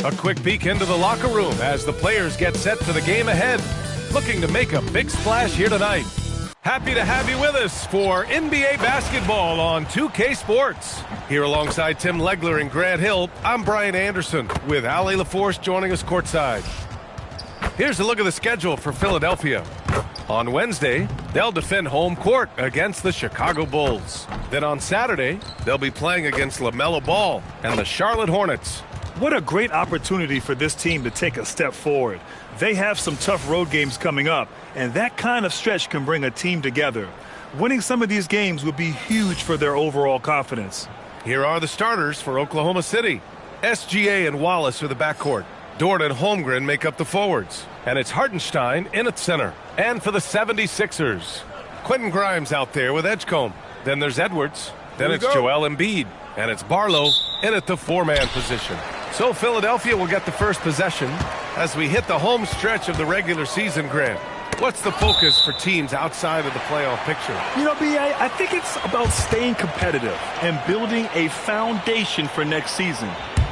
A quick peek into the locker room as the players get set for the game ahead. Looking to make a big splash here tonight. Happy to have you with us for NBA basketball on 2K Sports. Here alongside Tim Legler and Grant Hill, I'm Brian Anderson with Ali LaForce joining us courtside. Here's a look at the schedule for Philadelphia. On Wednesday, they'll defend home court against the Chicago Bulls. Then on Saturday, they'll be playing against LaMelo Ball and the Charlotte Hornets. What a great opportunity for this team to take a step forward. They have some tough road games coming up, and that kind of stretch can bring a team together. Winning some of these games would be huge for their overall confidence. Here are the starters for Oklahoma City. SGA and Wallace are the backcourt. Dort and Holmgren make up the forwards. And it's Hartenstein in at center. And for the 76ers, Quentin Grimes out there with Edgecombe. Then there's Edwards. Then it's Joel Embiid. And it's Barlow in at the four-man position. So Philadelphia will get the first possession as we hit the home stretch of the regular season, Grant. What's the focus for teams outside of the playoff picture? You know, B.A., I think it's about staying competitive and building a foundation for next season.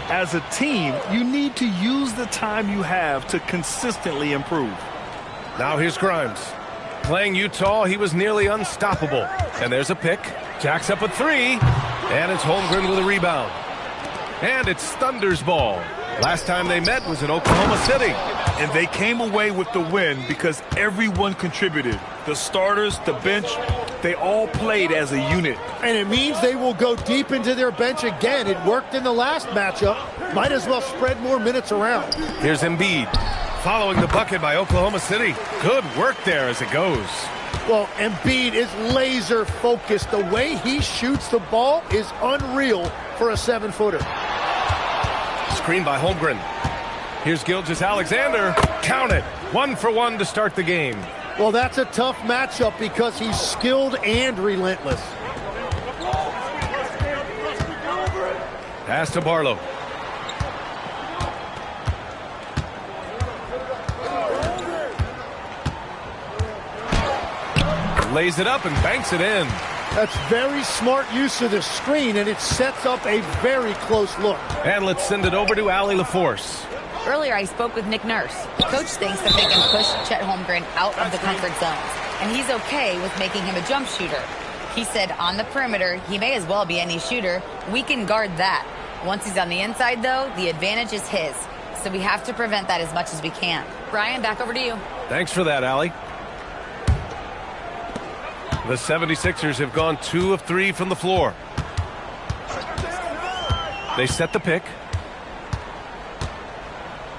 As a team, you need to use the time you have to consistently improve. Now here's Grimes. Playing Utah, he was nearly unstoppable. And there's a pick. Jacks up a three. And it's Holmgren with a rebound. And it's Thunder's ball. Last time they met was in Oklahoma City. And they came away with the win because everyone contributed. The starters, the bench, they all played as a unit. And it means they will go deep into their bench again. It worked in the last matchup. Might as well spread more minutes around. Here's Embiid. Following the bucket by Oklahoma City. Good work there as it goes. Well, Embiid is laser focused. The way he shoots the ball is unreal for a 7-footer. Screen by Holmgren. Here's Gilgeous-Alexander. Count it. 1 for 1 to start the game. Well, that's a tough matchup because he's skilled and relentless. Pass to Barlow. Lays it up and banks it in. That's very smart use of the screen, and it sets up a very close look. And let's send it over to Ali LaForce. Earlier, I spoke with Nick Nurse. The coach thinks that they can push Chet Holmgren out of the comfort zones, and he's okay with making him a jump shooter. He said on the perimeter, he may as well be any shooter. We can guard that. Once he's on the inside, though, the advantage is his. So we have to prevent that as much as we can. Brian, back over to you. Thanks for that, Ali. The 76ers have gone 2 of 3 from the floor. They set the pick.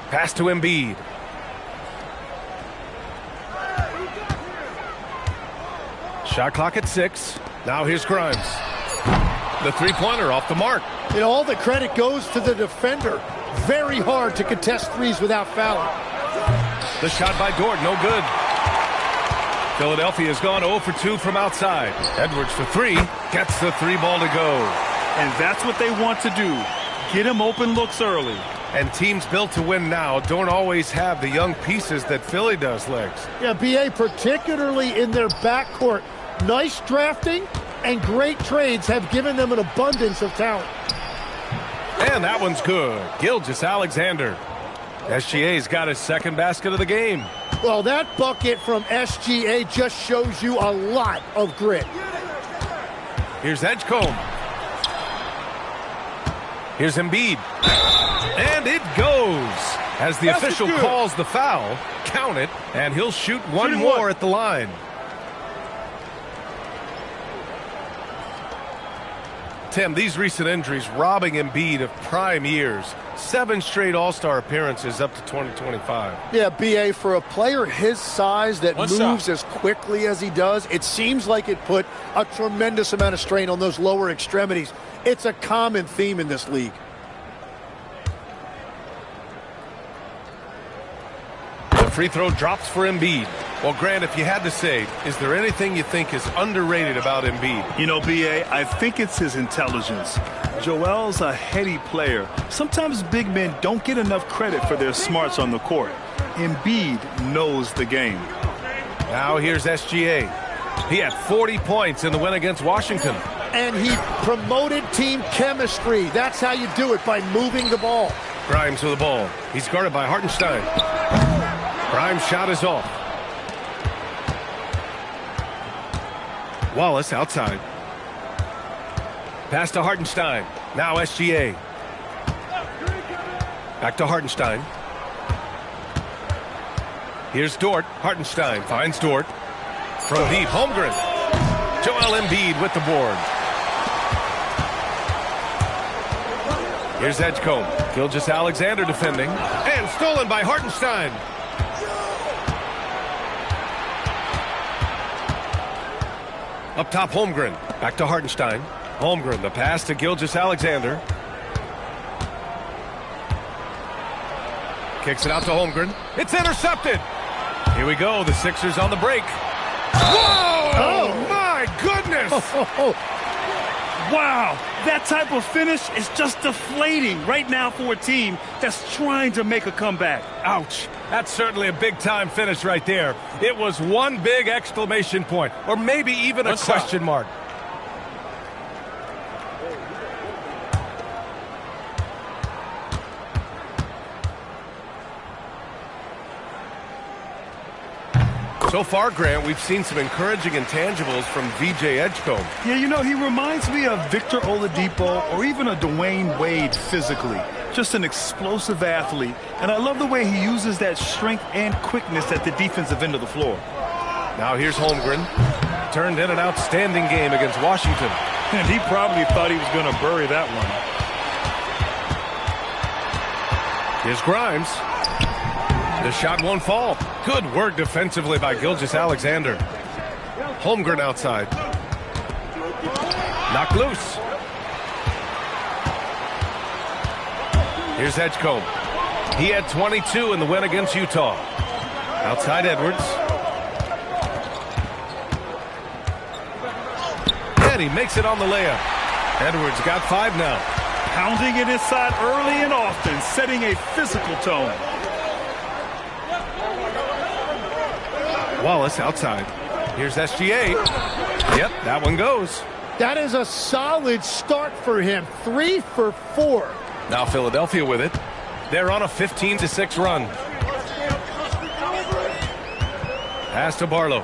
Pass to Embiid. Shot clock at 6. Now here's Grimes. The three-pointer off the mark. And all the credit goes to the defender. Very hard to contest threes without fouling. The shot by Dort, no good. Philadelphia has gone 0 for 2 from outside. Edwards for 3, gets the 3-ball to go. And that's what they want to do. Get him open looks early. And teams built to win now don't always have the young pieces that Philly does, Legs. Yeah, B.A., particularly in their backcourt. Nice drafting and great trades have given them an abundance of talent. And that one's good. Gilgeous-Alexander. SGA's got his second basket of the game. Well, that bucket from SGA just shows you a lot of grit. Here's Edgecombe. Here's Embiid. And it goes. As the official calls the foul, count it, and he'll shoot one more at the line. Tim, these recent injuries robbing Embiid of prime years. 7 straight All-Star appearances up to 2025. Yeah, B.A., for a player his size that moves as quickly as he does, it seems like it put a tremendous amount of strain on those lower extremities. It's a common theme in this league. The free throw drops for Embiid. Well, Grant, if you had to say, is there anything you think is underrated about Embiid? You know, B.A., I think it's his intelligence. Joel's a heady player. Sometimes big men don't get enough credit for their smarts on the court. Embiid knows the game. Now here's SGA. He had 40 points in the win against Washington. And he promoted team chemistry. That's how you do it, by moving the ball. Grimes with the ball. He's guarded by Hartenstein. Grimes' shot is off. Wallace outside. Pass to Hartenstein. Now SGA. Back to Hartenstein. Here's Dort. Hartenstein finds Dort. From deep, Holmgren. Joel Embiid with the board. Here's Edgecombe. Gilgeous-Alexander defending. And stolen by Hartenstein. Up top, Holmgren. Back to Hartenstein. Holmgren, the pass to Gilgeous-Alexander. Kicks it out to Holmgren. It's intercepted. Here we go. The Sixers on the break. Whoa! Oh, my goodness! Wow, that type of finish is just deflating right now for a team that's trying to make a comeback. Ouch. That's certainly a big-time finish right there. It was one big exclamation point, or maybe even a question mark. So far, Grant, we've seen some encouraging intangibles from VJ Edgecombe. Yeah, you know, he reminds me of Victor Oladipo or even a Dwayne Wade physically. Just an explosive athlete. And I love the way he uses that strength and quickness at the defensive end of the floor. Now here's Holmgren. Turned in an outstanding game against Washington. And he probably thought he was going to bury that one. Here's Grimes. The shot won't fall. Good work defensively by Gilgeous-Alexander. Holmgren outside. Knocked loose. Here's Edgecombe. He had 22 in the win against Utah. Outside Edwards. And he makes it on the layup. Edwards got 5 now. Pounding it inside early and often, setting a physical tone. Wallace outside. Here's SGA. Yep, that one goes. That is a solid start for him. 3 for 4. Now Philadelphia with it. They're on a 15-6 run. Pass to Barlow.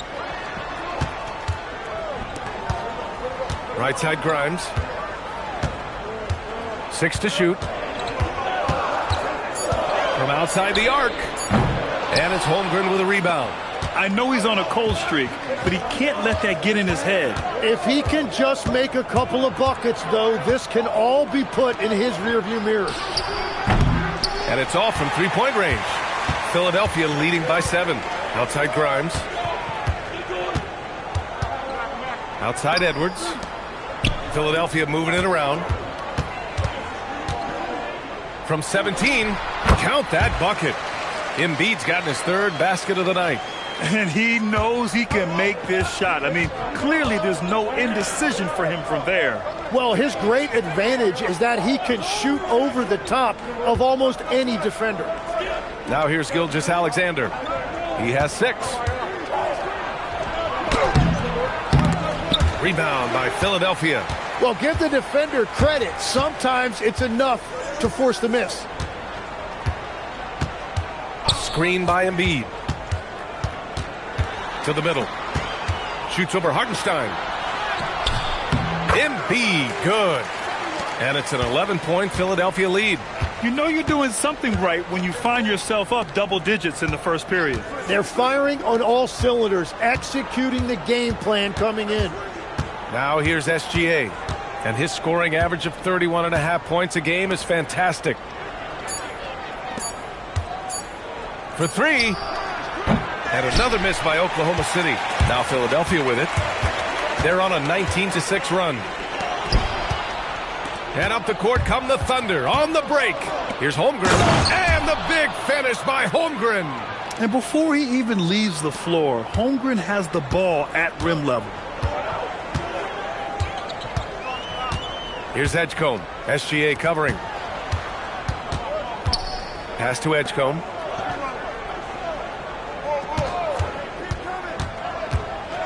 Right side Grimes. 6 to shoot. From outside the arc. And it's Holmgren with a rebound. I know he's on a cold streak, but he can't let that get in his head. If he can just make a couple of buckets, though, this can all be put in his rearview mirror. And it's all from three-point range. Philadelphia leading by 7. Outside Grimes. Outside Edwards. Philadelphia moving it around. From 17, count that bucket. Embiid's gotten his 3rd basket of the night. And he knows he can make this shot. I mean, clearly there's no indecision for him from there. Well, his great advantage is that he can shoot over the top of almost any defender. Now here's Gilgeous-Alexander. He has 6. Rebound by Philadelphia. Well, give the defender credit. Sometimes it's enough to force the miss. Screen by Embiid. To the middle. Shoots over Hartenstein. Embiid, good. And it's an 11-point Philadelphia lead. You know you're doing something right when you find yourself up double digits in the first period. They're firing on all cylinders, executing the game plan coming in. Now here's SGA. And his scoring average of 31.5 points a game is fantastic. For 3. And another miss by Oklahoma City. Now Philadelphia with it. They're on a 19-6 run. And up the court come the Thunder on the break. Here's Holmgren. And the big finish by Holmgren. And before he even leaves the floor, Holmgren has the ball at rim level. Here's Edgecombe. SGA covering. Pass to Edgecombe.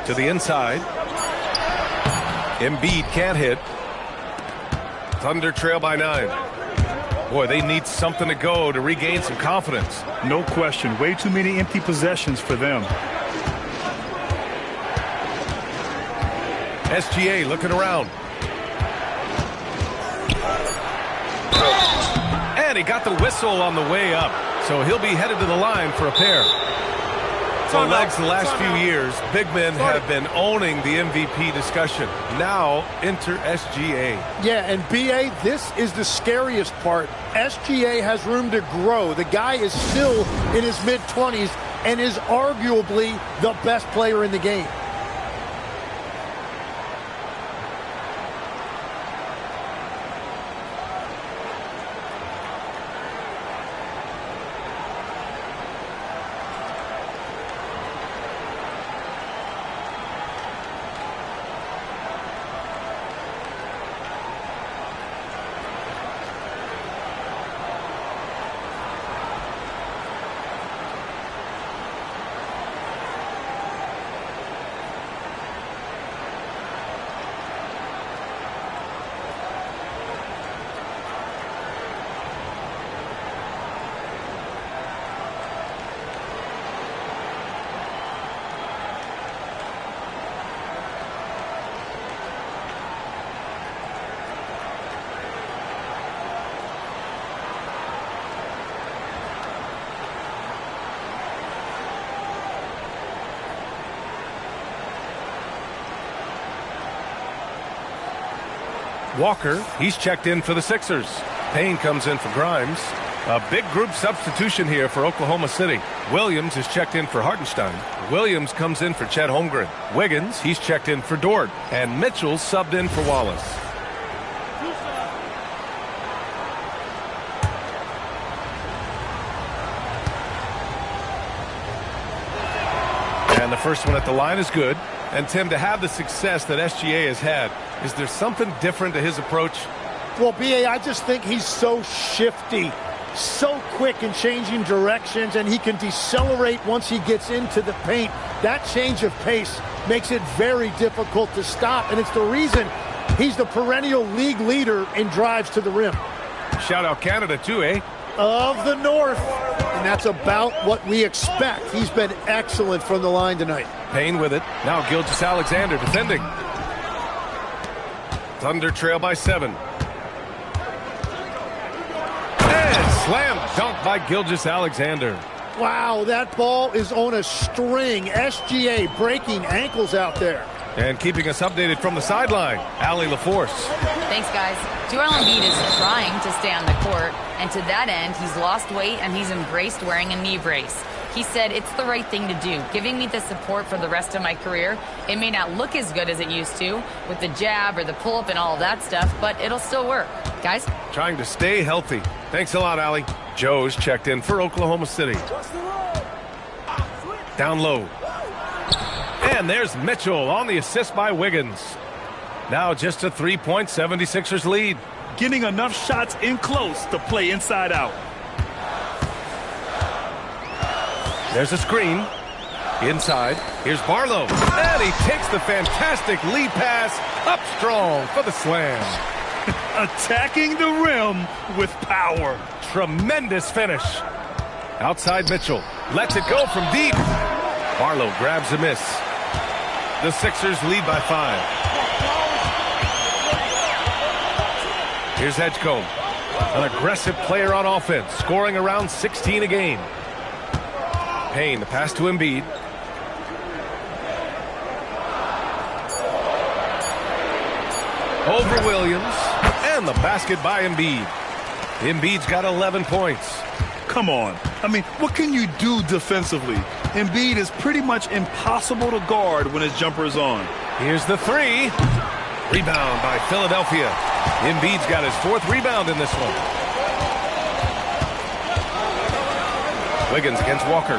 To the inside. Embiid can't hit. Thunder trail by 9. Boy, they need something to go to regain some confidence. No question. Way too many empty possessions for them. SGA looking around. And he got the whistle on the way up. So he'll be headed to the line for a pair. For legs the last few years, big men have been owning the MVP discussion. Now enter SGA. Yeah, and BA, this is the scariest part. SGA has room to grow. The guy is still in his mid-20s and is arguably the best player in the game. Walker, he's checked in for the Sixers. Payne comes in for Grimes. A big group substitution here for Oklahoma City. Williams is checked in for Hartenstein. Williams comes in for Chet Holmgren. Wiggins, he's checked in for Dort. And Mitchell's subbed in for Wallace. And the first one at the line is good. And Tim, to have the success that SGA has had, is there something different to his approach? Well, BA, I just think he's so shifty, so quick in changing directions, and he can decelerate once he gets into the paint. That change of pace makes it very difficult to stop, and it's the reason he's the perennial league leader in drives to the rim. Shout out Canada too, eh? Of the North. And that's about what we expect. He's been excellent from the line tonight. Payne with it. Now Gilgeous-Alexander defending. Thunder trail by 7. And slam dunk by Gilgeous-Alexander. Wow, that ball is on a string. SGA breaking ankles out there. And keeping us updated from the sideline, Allie LaForce. Thanks, guys. Joel Embiid is trying to stay on the court, and to that end, he's lost weight and he's embraced wearing a knee brace. He said, it's the right thing to do, giving me the support for the rest of my career. It may not look as good as it used to with the jab or the pull-up and all of that stuff, but it'll still work. Guys? Trying to stay healthy. Thanks a lot, Allie. Joe's checked in for Oklahoma City. Down low. And there's Mitchell on the assist by Wiggins. Now just a 3-point 76ers lead. Getting enough shots in close to play inside out. There's a screen. Inside. Here's Barlow. And he takes the fantastic lead pass up strong for the slam. Attacking the rim with power. Tremendous finish. Outside Mitchell. Lets it go from deep. Barlow grabs a miss. The Sixers lead by 5. Here's Edgecombe. An aggressive player on offense, scoring around 16 a game. Payne, the pass to Embiid. Over Williams. And the basket by Embiid. Embiid's got 11 points. Come on. I mean, what can you do defensively? Embiid is pretty much impossible to guard when his jumper is on. Here's the 3. Rebound by Philadelphia. Embiid's got his 4th rebound in this one. Wiggins against Walker.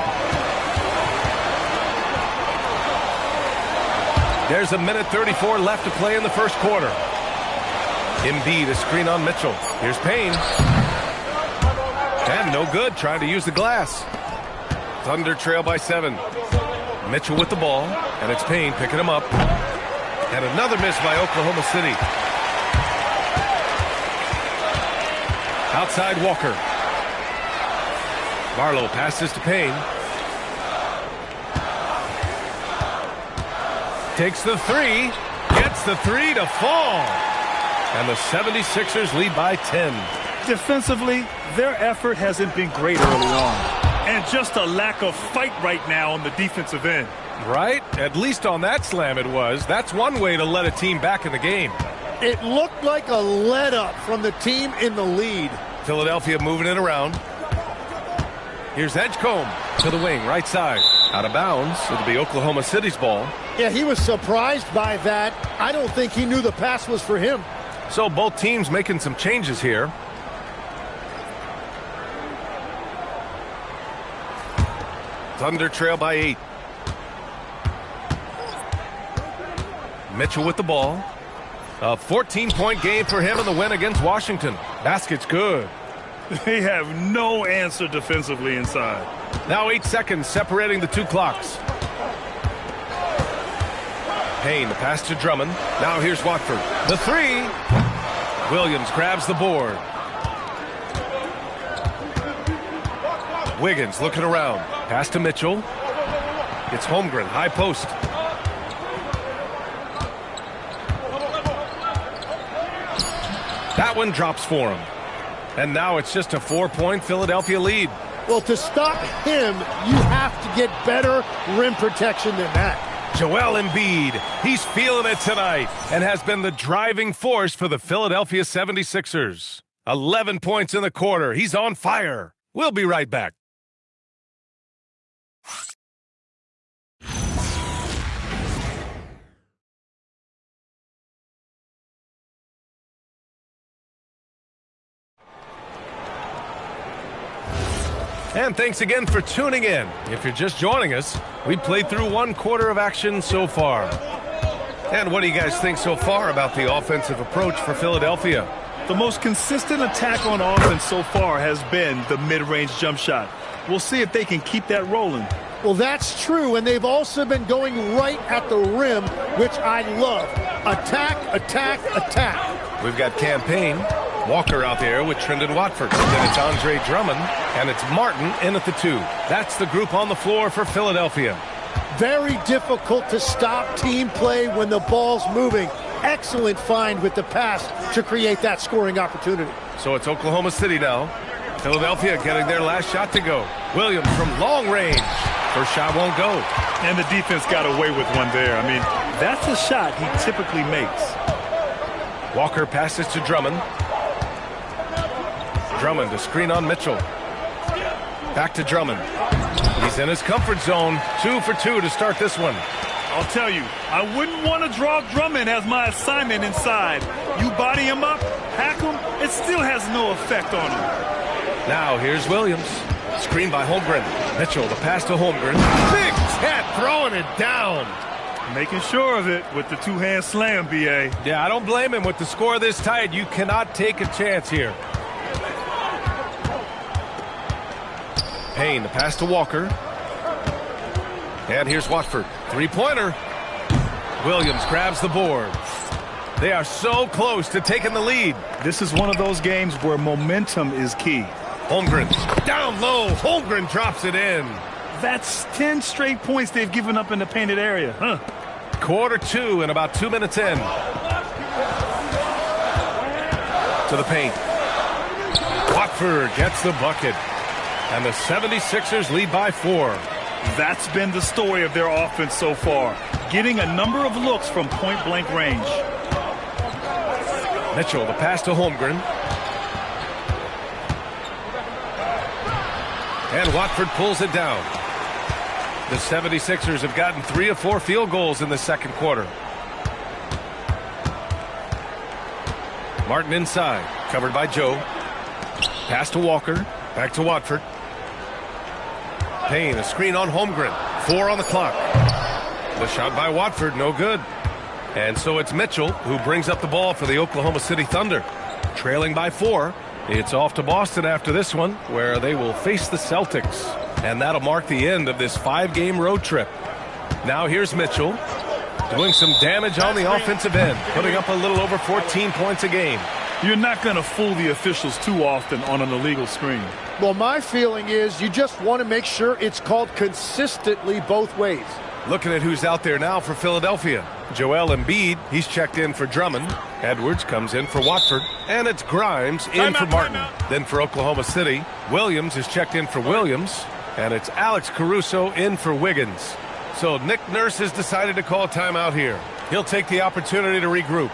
There's a minute 34 left to play in the first quarter. Embiid, a screen on Mitchell. Here's Payne. And no good, trying to use the glass. Thunder trail by 7. Mitchell with the ball, and it's Payne picking him up. And another miss by Oklahoma City. Outside Walker. Barlow passes to Payne. Takes the three. Gets the three to fall. And the 76ers lead by 10. Defensively, their effort hasn't been great early on. And just a lack of fight right now on the defensive end. Right? At least on that slam it was. That's one way to let a team back in the game. It looked like a let-up from the team in the lead. Philadelphia moving it around. Here's Edgecombe to the wing, right side. Out of bounds. It'll be Oklahoma City's ball. Yeah, he was surprised by that. I don't think he knew the pass was for him. So both teams making some changes here. Thunder trail by 8. Mitchell with the ball. A 14-point game for him in the win against Washington. Basket's good. They have no answer defensively inside. Now 8 seconds separating the two clocks. Payne, the pass to Drummond. Now here's Watford. The three. Williams grabs the board. Wiggins looking around. Pass to Mitchell. It's Holmgren, high post. That one drops for him. And now it's just a 4-point Philadelphia lead. Well, to stop him, you have to get better rim protection than that. Joel Embiid, he's feeling it tonight and has been the driving force for the Philadelphia 76ers. 11 points in the quarter. He's on fire. We'll be right back. And thanks again for tuning in. If you're just joining us, we played through 1 quarter of action so far. And what do you guys think so far about the offensive approach for Philadelphia? The most consistent attack on offense so far has been the mid-range jump shot. We'll see if they can keep that rolling. Well, that's true, and they've also been going right at the rim, which I love. Attack, attack, attack. We've got Campaign. Walker out there with Trendon Watford. Then it's Andre Drummond, and it's Martin in at the 2. That's the group on the floor for Philadelphia. Very difficult to stop team play when the ball's moving. Excellent find with the pass to create that scoring opportunity. So it's Oklahoma City now. Philadelphia getting their last shot to go. Williams from long range. First shot won't go. And the defense got away with one there. I mean, that's a shot he typically makes. Walker passes to Drummond. Drummond to screen on Mitchell. Back to Drummond. He's in his comfort zone. 2 for 2 to start this one. I'll tell you, I wouldn't want to draw Drummond as my assignment inside. You body him up, hack him, it still has no effect on him. Now here's Williams. Screen by Holmgren. Mitchell, the pass to Holmgren. Big Ted throwing it down. Making sure of it with the two-hand slam, B.A. Yeah, I don't blame him. With the score this tight, you cannot take a chance here. Payne, the pass to Walker. And here's Watford. Three-pointer. Williams grabs the board. They are so close to taking the lead. This is one of those games where momentum is key. Holmgren down low. Holmgren drops it in. That's 10 straight points they've given up in the painted area. Quarter 2 and about 2 minutes in. To the paint. Watford gets the bucket. And the 76ers lead by 4. That's been the story of their offense so far. Getting a number of looks from point-blank range. Mitchell, the pass to Holmgren. And Watford pulls it down. The 76ers have gotten 3 of 4 field goals in the second quarter. Martin inside, covered by Joe. Pass to Walker, back to Watford. Payne, a screen on Holmgren. 4 on the clock. The shot by Watford, no good. And so it's Mitchell who brings up the ball for the Oklahoma City Thunder. Trailing by 4. It's off to Boston after this one, where they will face the Celtics. And that'll mark the end of this 5-game road trip. Now here's Mitchell, doing some damage on the offensive end, putting up a little over 14 points a game. You're not going to fool the officials too often on an illegal screen. Well, my feeling is you just want to make sure it's called consistently both ways. Looking at who's out there now for Philadelphia. Joel Embiid, he's checked in for Drummond. Edwards comes in for Watford. And it's Grimes in for Martin. Then for Oklahoma City, Williams is checked in for Williams. And it's Alex Caruso in for Wiggins. So Nick Nurse has decided to call timeout here. He'll take the opportunity to regroup.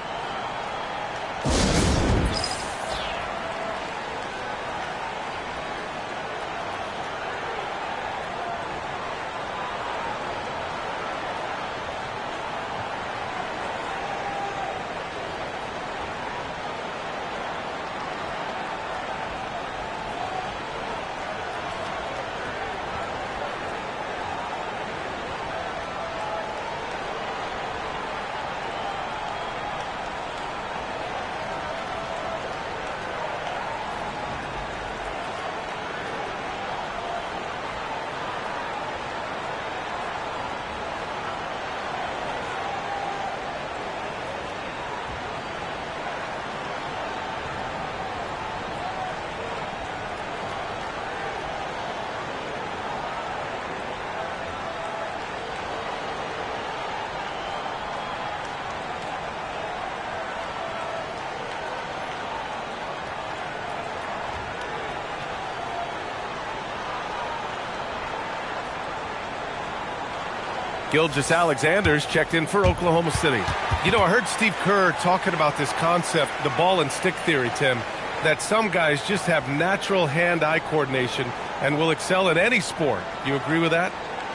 Gilgeous-Alexander's checked in for Oklahoma City. You know, I heard Steve Kerr talking about this concept, the ball and stick theory, Tim, that some guys just have natural hand-eye coordination and will excel in any sport. You agree with that?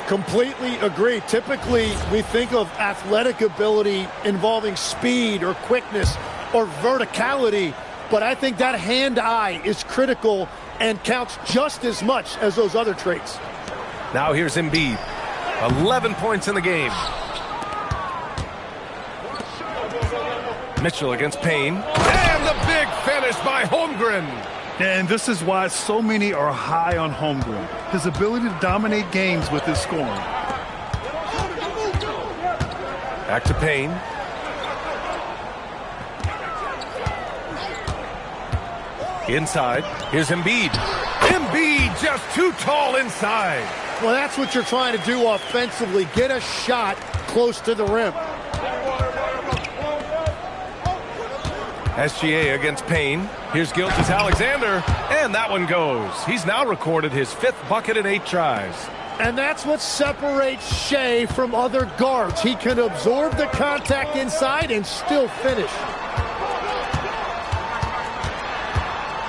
Completely agree. Typically, we think of athletic ability involving speed or quickness or verticality, but I think that hand-eye is critical and counts just as much as those other traits. Now here's Embiid. 11 points in the game. Mitchell against Payne. And the big finish by Holmgren. And this is why so many are high on Holmgren. His ability to dominate games with his scoring. Back to Payne. Inside. Here's Embiid. Embiid just too tall inside. Well, that's what you're trying to do offensively. Get a shot close to the rim. SGA against Payne. Here's Gilgeous-Alexander, and that one goes. He's now recorded his 5th bucket in 8 tries. And that's what separates Shea from other guards. He can absorb the contact inside and still finish.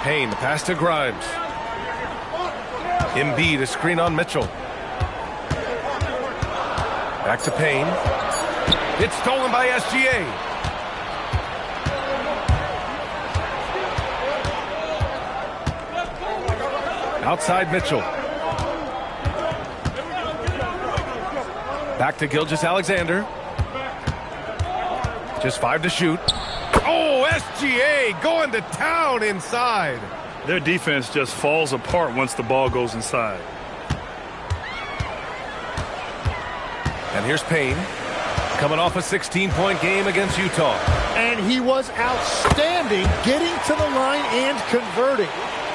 Payne, pass to Grimes. Embiid, a screen on Mitchell. Back to Payne. It's stolen by SGA. Outside Mitchell. Back to Gilgeous-Alexander. Just 5 to shoot. Oh, SGA going to town inside. Their defense just falls apart once the ball goes inside. And here's Payne, coming off a 16-point game against Utah. And he was outstanding getting to the line and converting.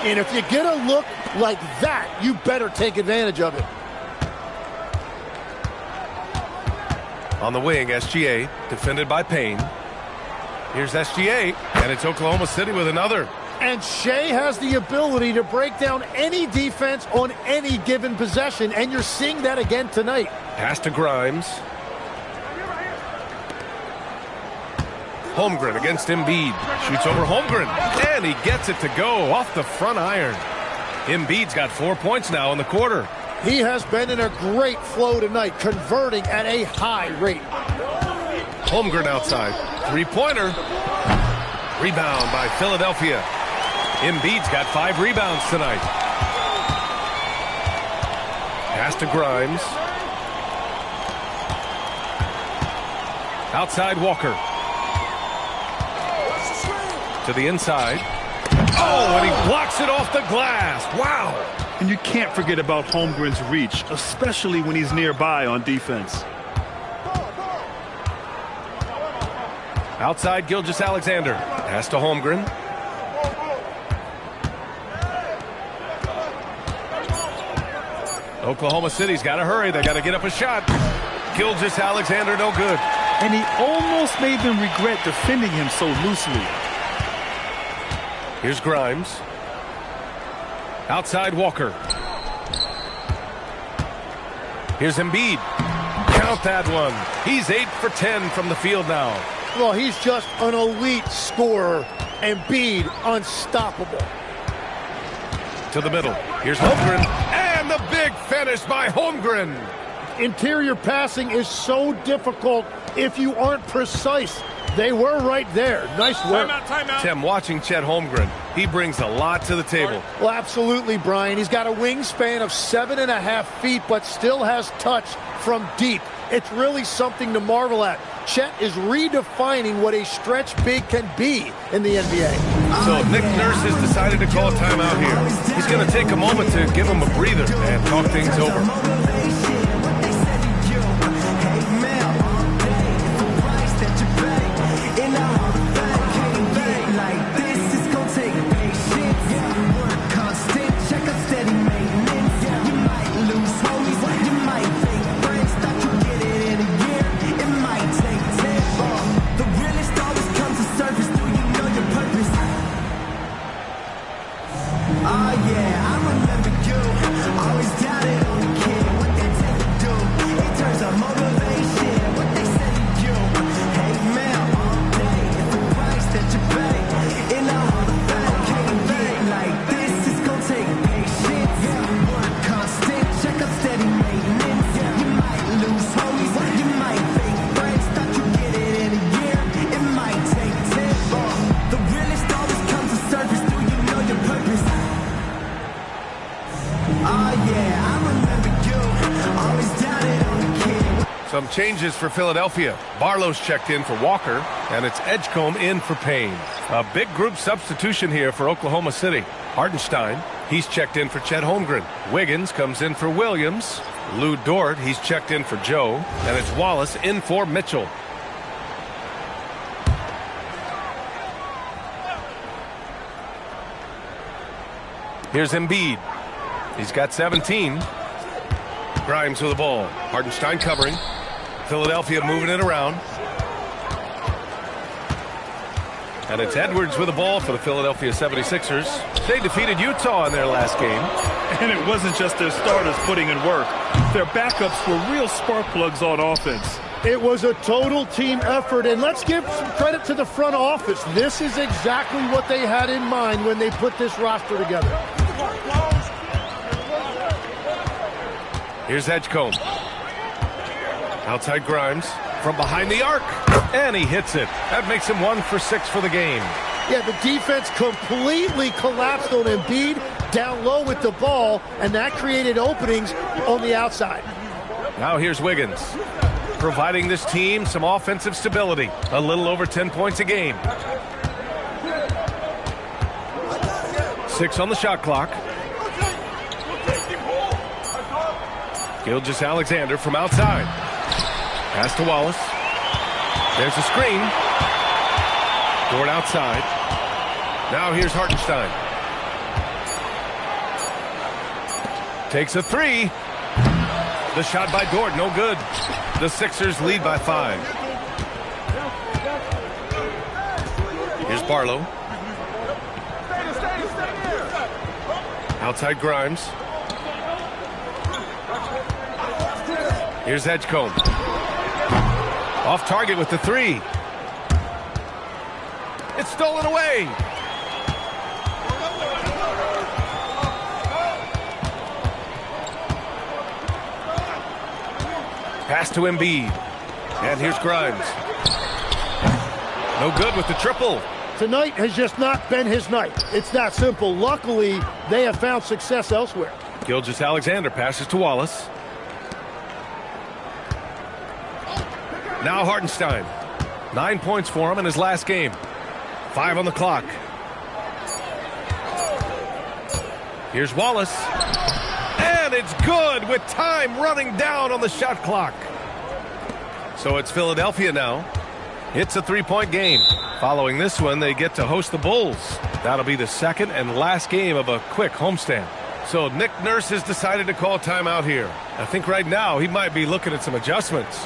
And if you get a look like that, you better take advantage of it. On the wing, SGA, defended by Payne. Here's SGA, and it's Oklahoma City with another. And Shea has the ability to break down any defense on any given possession, and you're seeing that again tonight. Pass to Grimes. Holmgren against Embiid. Shoots over Holmgren, and he gets it to go off the front iron. Embiid's got 4 points now in the quarter. He has been in a great flow tonight, converting at a high rate. Holmgren outside. Three-pointer. Rebound by Philadelphia. Embiid's got 5 rebounds tonight. Pass to Grimes. Outside Walker. To the inside. Oh, and he blocks it off the glass. Wow. And you can't forget about Holmgren's reach, especially when he's nearby on defense. Outside Gilgeous-Alexander. Pass to Holmgren. Oklahoma City's got to hurry. They got to get up a shot. Gilgeous-Alexander, no good. And he almost made them regret defending him so loosely. Here's Grimes. Outside Walker. Here's Embiid. Count that one. He's 8 for 10 from the field now. Well, he's just an elite scorer. Embiid, unstoppable. To the middle. Here's Holmgren. And the big finish by Holmgren. Interior passing is so difficult if you aren't precise. They were right there. Nice work. Timeout. Tim, watching Chet Holmgren, he brings a lot to the table. Well, absolutely, Brian. He's got a wingspan of 7.5 feet, but still has touch from deep. It's really something to marvel at. Chet is redefining what a stretch big can be in the NBA. So Nick Nurse has decided to call timeout here. He's going to take a moment to give him a breather and talk things over. Some changes for Philadelphia. Barlow's checked in for Walker, and it's Edgecombe in for Payne. A big group substitution here for Oklahoma City. Hartenstein, he's checked in for Chet Holmgren. Wiggins comes in for Williams. Lou Dort, he's checked in for Joe. And it's Wallace in for Mitchell. Here's Embiid. He's got 17. Grimes with the ball. Hartenstein covering. Philadelphia moving it around. And it's Edwards with the ball for the Philadelphia 76ers. They defeated Utah in their last game. And it wasn't just their starters putting in work. Their backups were real spark plugs on offense. It was a total team effort, and let's give some credit to the front office. This is exactly what they had in mind when they put this roster together. Here's Edgecombe. Outside Grimes from behind the arc. And he hits it. That makes him 1 for 6 for the game. Yeah, the defense completely collapsed on Embiid down low with the ball, and that created openings on the outside. Now here's Wiggins, providing this team some offensive stability. A little over 10 points a game. 6 on the shot clock. Gilgeous-Alexander from outside. Pass to Wallace. There's a screen. Dort outside. Now here's Hartenstein. Takes a 3. The shot by Dort, no good. The Sixers lead by 5. Here's Barlow. Outside Grimes. Here's Edgecombe. Off target with the 3. It's stolen away. Pass to Embiid. And here's Grimes. No good with the triple. Tonight has just not been his night. It's that simple. Luckily, they have found success elsewhere. Gilgeous-Alexander passes to Wallace. Now Hartenstein. 9 points for him in his last game. 5 on the clock. Here's Wallace. And it's good with time running down on the shot clock. So it's Philadelphia now. It's a 3-point game. Following this one, they get to host the Bulls. That'll be the second and last game of a quick homestand. So Nick Nurse has decided to call timeout here. I think right now he might be looking at some adjustments.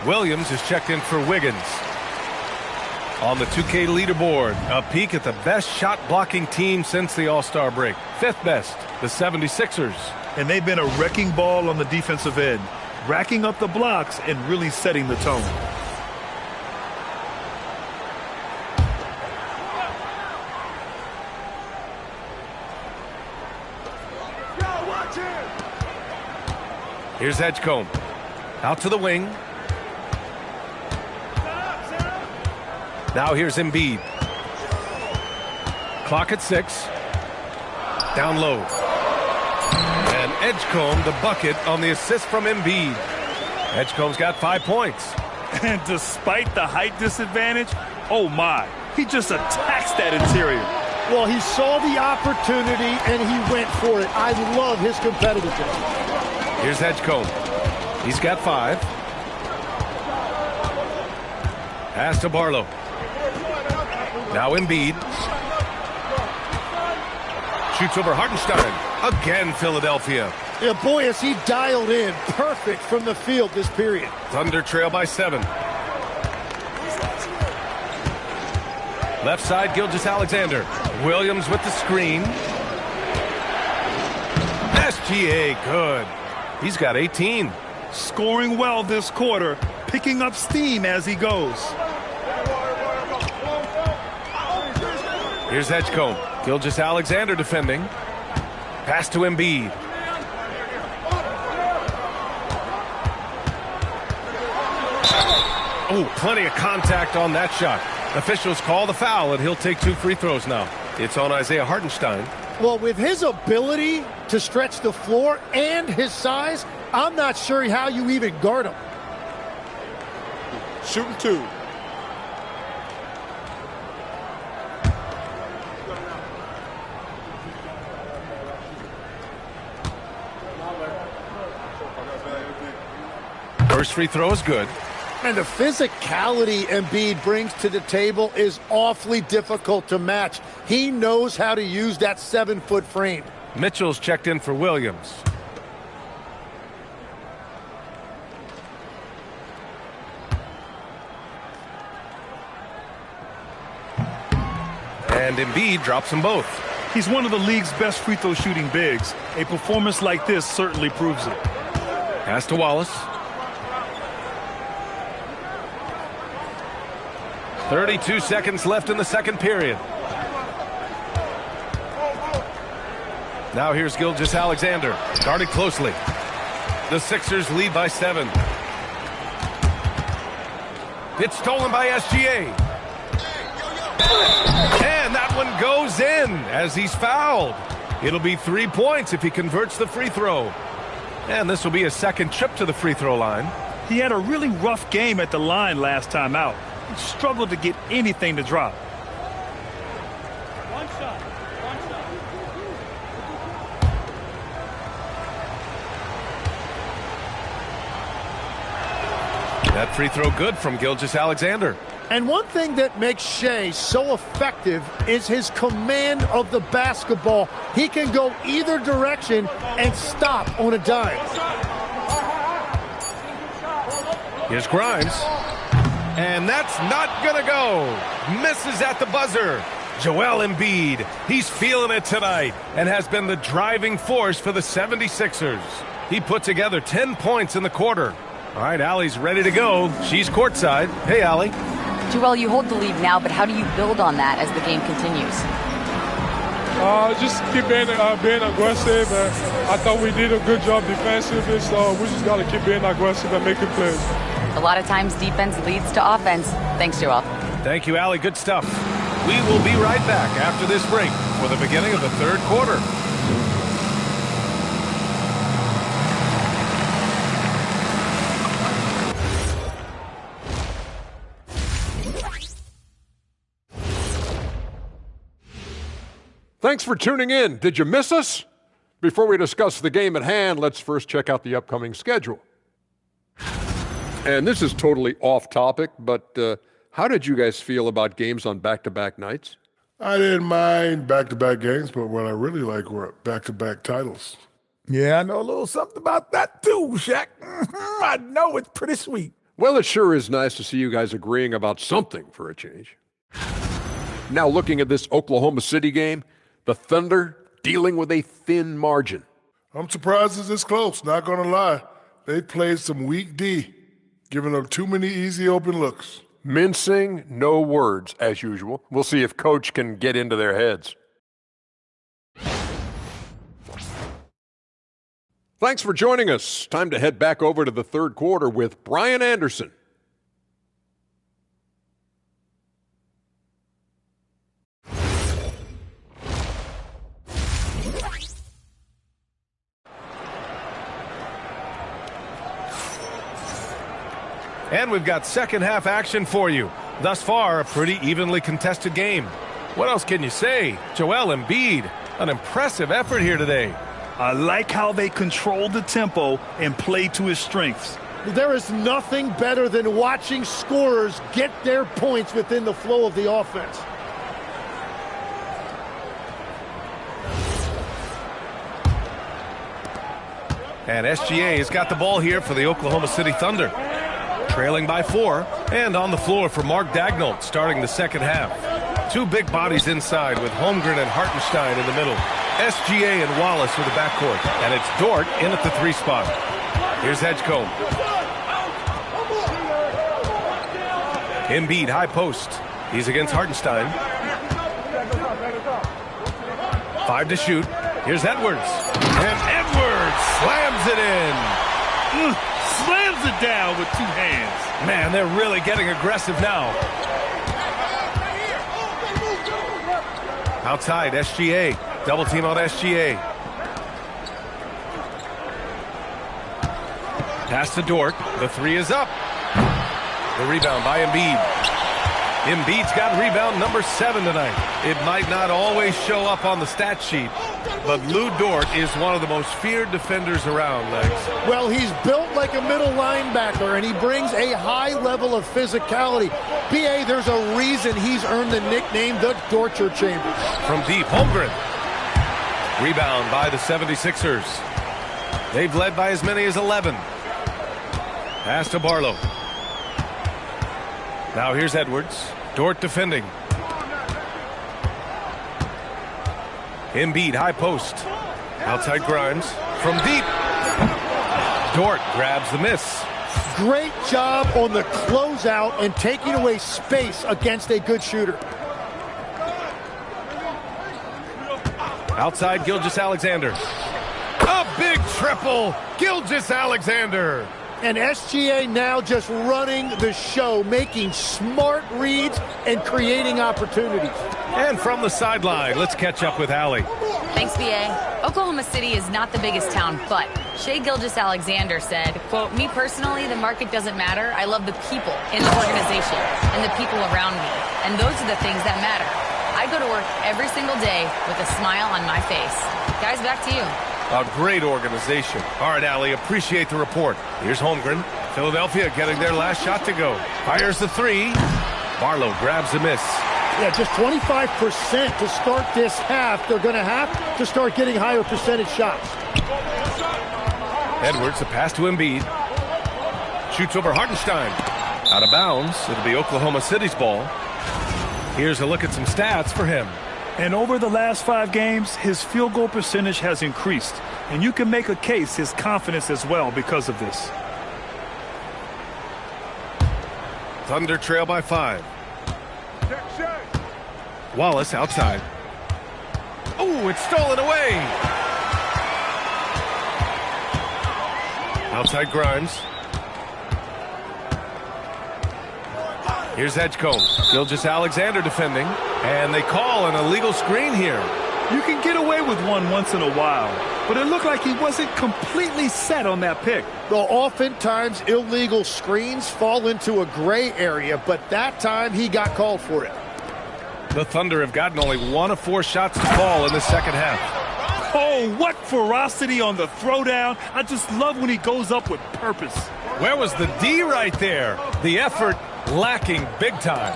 Williams is checked in for Wiggins. On the 2K leaderboard, a peek at the best shot blocking team since the All-Star break. Fifth best, the 76ers. And they've been a wrecking ball on the defensive end, racking up the blocks and really setting the tone. Here's Edgecombe. Out to the wing. Now here's Embiid. Clock at 6. Down low. And Edgecombe the bucket on the assist from Embiid. Edgecombe's got 5 points. And despite the height disadvantage, oh my, he just attacks that interior. Well, he saw the opportunity and he went for it. I love his competitiveness. Here's Edgecombe. He's got 5. Pass to Barlow. Now Embiid. Shoots over Hartenstein. Again, Philadelphia. Yeah, boy, is he dialed in. Perfect from the field this period. Thunder trail by 7. Left side, Gilgeous-Alexander. Williams with the screen. SGA, good. He's got 18. Scoring well this quarter, picking up steam as he goes. Here's Edgecombe. Gilgeous-Alexander defending. Pass to Embiid. Oh, plenty of contact on that shot. Officials call the foul, and he'll take 2 free throws now. It's on Isaiah Hartenstein. Well, with his ability to stretch the floor and his size, I'm not sure how you even guard him. Shooting 2. First free throw is good. And the physicality Embiid brings to the table is awfully difficult to match. He knows how to use that 7-foot frame. Mitchell's checked in for Williams. And Embiid drops them both. He's one of the league's best free throw shooting bigs. A performance like this certainly proves it. Pass to Wallace. 32 seconds left in the second period. Now here's Gilgeous-Alexander. Guarded closely. The Sixers lead by 7. It's stolen by SGA. And that one goes in as he's fouled. It'll be 3 points if he converts the free throw. And this will be his second trip to the free throw line. He had a really rough game at the line last time out. He struggled to get anything to drop. One shot. That free throw good from Gilgeous-Alexander. And one thing that makes Shea so effective is his command of the basketball. He can go either direction and stop on a dime. Here's Grimes. And that's not going to go. Misses at the buzzer. Joel Embiid, he's feeling it tonight and has been the driving force for the 76ers. He put together 10 points in the quarter. All right, Allie's ready to go. She's courtside. Hey, Allie. Joel, you hold the lead now, but how do you build on that as the game continues? Just keep being aggressive. And I thought we did a good job defensively, so we just got to keep being aggressive and making plays. A lot of times defense leads to offense. Thanks, Joel. Thank you, Allie. Good stuff. We will be right back after this break for the beginning of the third quarter. Thanks for tuning in. Did you miss us? Before we discuss the game at hand, let's first check out the upcoming schedule. And this is totally off topic, but how did you guys feel about games on back-to-back nights? I didn't mind back-to-back games, but what I really like were back-to-back titles. Yeah, I know a little something about that too, Shaq. I know it's pretty sweet. Well, it sure is nice to see you guys agreeing about something for a change. Now looking at this Oklahoma City game, the Thunder dealing with a thin margin. I'm surprised it's this close, not going to lie. They played some weak D, giving up too many easy open looks. Mincing, no words, as usual. We'll see if Coach can get into their heads. Thanks for joining us. Time to head back over to the third quarter with Brian Anderson. And we've got second half action for you. Thus far, a pretty evenly contested game. What else can you say? Joel Embiid, an impressive effort here today. I like how they controlled the tempo and played to his strengths. There is nothing better than watching scorers get their points within the flow of the offense. And SGA has got the ball here for the Oklahoma City Thunder. Trailing by 4, and on the floor for Mark Daigneault starting the second half. Two big bodies inside with Holmgren and Hartenstein in the middle. SGA and Wallace with the backcourt, and it's Dort in at the 3 spot. Here's Edgecombe. Embiid, high post. He's against Hartenstein. 5 to shoot. Here's Edwards. And Edwards slams it in. Slams it down with 2 hands. Man, they're really getting aggressive now. Outside, SGA. Double team on SGA. Pass to Dort. The 3 is up. The rebound by Embiid. Embiid's got rebound number 7 tonight. It might not always show up on the stat sheet, but Lou Dort is one of the most feared defenders around, Legs. Well, he's built like a middle linebacker, and he brings a high level of physicality. B.A., there's a reason he's earned the nickname the Torture Chamber. From deep, Holmgren. Rebound by the 76ers. They've led by as many as 11. Pass to Barlow. Now here's Edwards. Dort defending. Embiid, high post. Outside Grimes. From deep. Dort grabs the miss. Great job on the closeout and taking away space against a good shooter. Outside Gilgeous-Alexander. A big triple. Gilgeous-Alexander. And SGA now just running the show, making smart reads and creating opportunities. And from the sideline, let's catch up with Allie. Thanks, B.A. Oklahoma City is not the biggest town, but Shai Gilgeous-Alexander said, quote, "Me personally, the market doesn't matter. I love the people in the organization and the people around me. And those are the things that matter. I go to work every single day with a smile on my face." Guys, back to you. A great organization. All right, Allie, appreciate the report. Here's Holmgren. Philadelphia getting their last shot to go. Fires the 3. Barlow grabs the miss. Yeah, just 25% to start this half. They're going to have to start getting higher percentage shots. Edwards, a pass to Embiid. Shoots over Hartenstein. Out of bounds. It'll be Oklahoma City's ball. Here's a look at some stats for him. And over the last 5 games, his field goal percentage has increased. And you can make a case his confidence as well because of this. Thunder trail by 5. Wallace outside. Oh, it's stolen away. Outside Grimes. Here's Edgecombe. Gilgeous-Alexander defending. And they call an illegal screen here. You can get away with one once in a while, but it looked like he wasn't completely set on that pick. Well, oftentimes illegal screens fall into a gray area, but that time he got called for it. The Thunder have gotten only 1 of 4 shots to fall in the second half. Oh, what ferocity on the throwdown. I just love when he goes up with purpose. Where was the D right there? The effort lacking big time.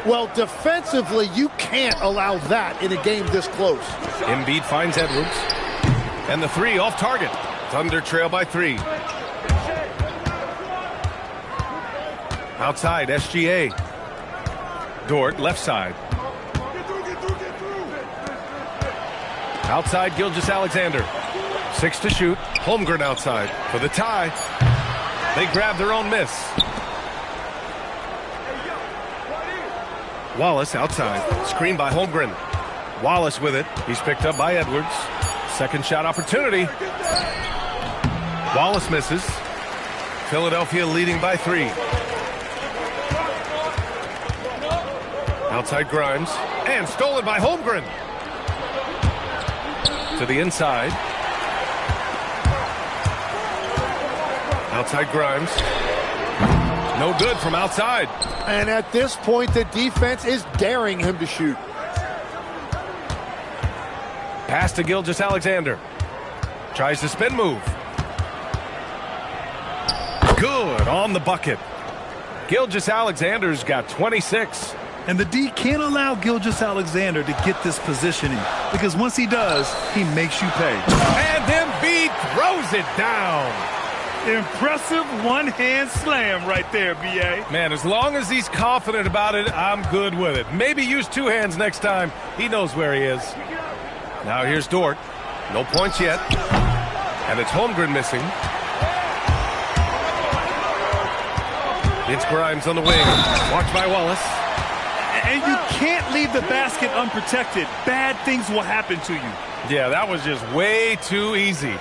Well, defensively, you can't allow that in a game this close. Embiid finds Edwards. And the 3 off target. Thunder trail by 3. Outside, SGA. Dort, left side. Outside, Gilgeous-Alexander. 6 to shoot. Holmgren outside for the tie. They grab their own miss. Wallace outside. Screen by Holmgren. Wallace with it. He's picked up by Edwards. Second shot opportunity. Wallace misses. Philadelphia leading by 3. Outside Grimes. And stolen by Holmgren. To the inside. Outside Grimes. No good from outside. And at this point, the defense is daring him to shoot. Pass to Gilgeous-Alexander. Tries to spin move. Good on the bucket. Gilgeous-Alexander's got 26. And the D can't allow Gilgeous-Alexander to get this positioning, because once he does, he makes you pay. And Embiid throws it down. Impressive one-hand slam right there, B.A. Man, as long as he's confident about it, I'm good with it. Maybe use 2 hands next time. He knows where he is. Now here's Dort. No points yet. And it's Holmgren missing. It's Grimes on the wing. Watched by Wallace. And you can't leave the basket unprotected. Bad things will happen to you. Yeah, that was just way too easy.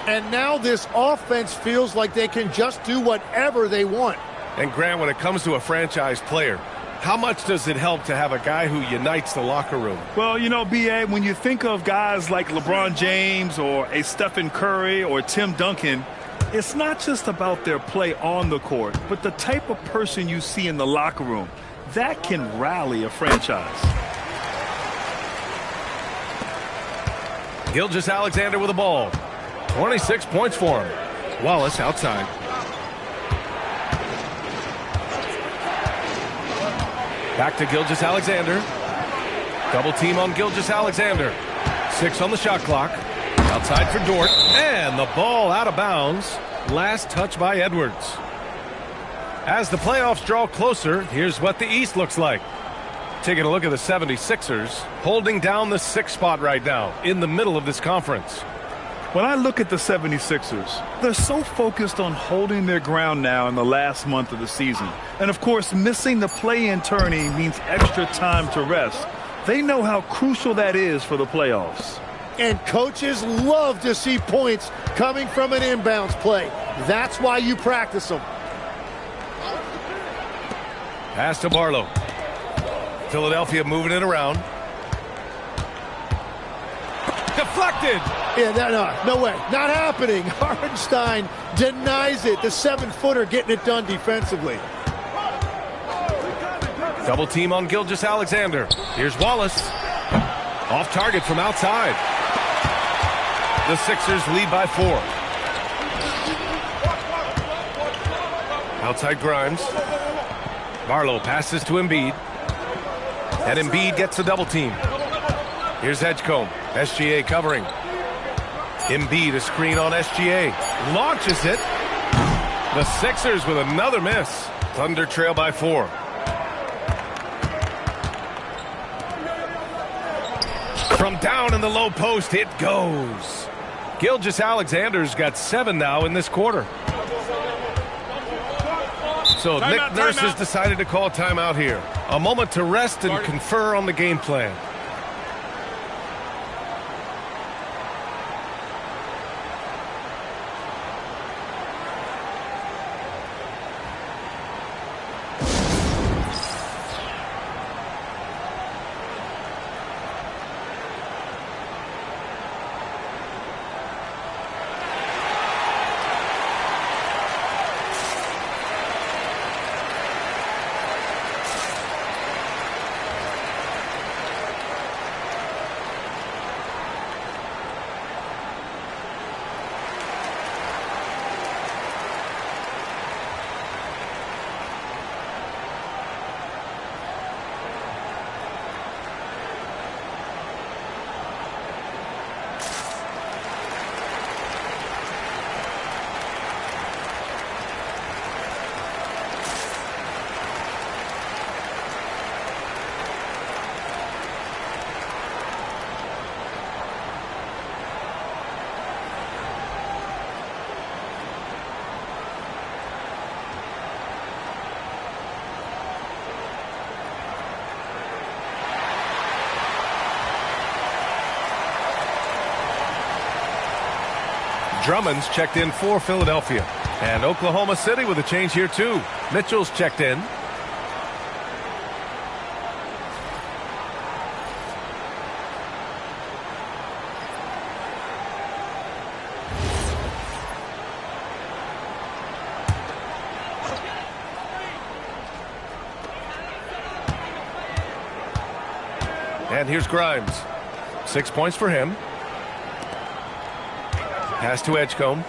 And now this offense feels like they can just do whatever they want. And Grant, when it comes to a franchise player, how much does it help to have a guy who unites the locker room? Well, you know, B.A., when you think of guys like LeBron James or a Stephen Curry or Tim Duncan, it's not just about their play on the court, but the type of person you see in the locker room. That can rally a franchise. Gilgeous-Alexander with the ball. 26 points for him. Wallace outside. Back to Gilgeous-Alexander. Double team on Gilgeous-Alexander. 6 on the shot clock. Outside for Dort. And the ball out of bounds. Last touch by Edwards. As the playoffs draw closer, here's what the East looks like. Taking a look at the 76ers, holding down the 6th spot right now in the middle of this conference. When I look at the 76ers, they're so focused on holding their ground now in the last month of the season. And, of course, missing the play-in tourney means extra time to rest. They know how crucial that is for the playoffs. And coaches love to see points coming from an inbounds play. That's why you practice them. Pass to Barlow. Philadelphia moving it around. Deflected. Yeah, no way. Not happening. Hartenstein denies it. The 7-footer getting it done defensively. Double team on Gilgeous-Alexander. Here's Wallace. Off target from outside. The Sixers lead by 4. Outside Grimes. Barlow passes to Embiid. And Embiid gets a double team. Here's Edgecombe. SGA covering. Embiid, a screen on SGA. Launches it. The Sixers with another miss. Thunder trail by 4. From down in the low post, it goes. Gilgeous-Alexander's got 7 now in this quarter. So Nick Nurse has decided to call timeout here. A moment to rest and confer on the game plan. Drummond's checked in for Philadelphia. And Oklahoma City with a change here too. Mitchell's checked in. And here's Grimes. 6 points for him. Pass to Edgecombe.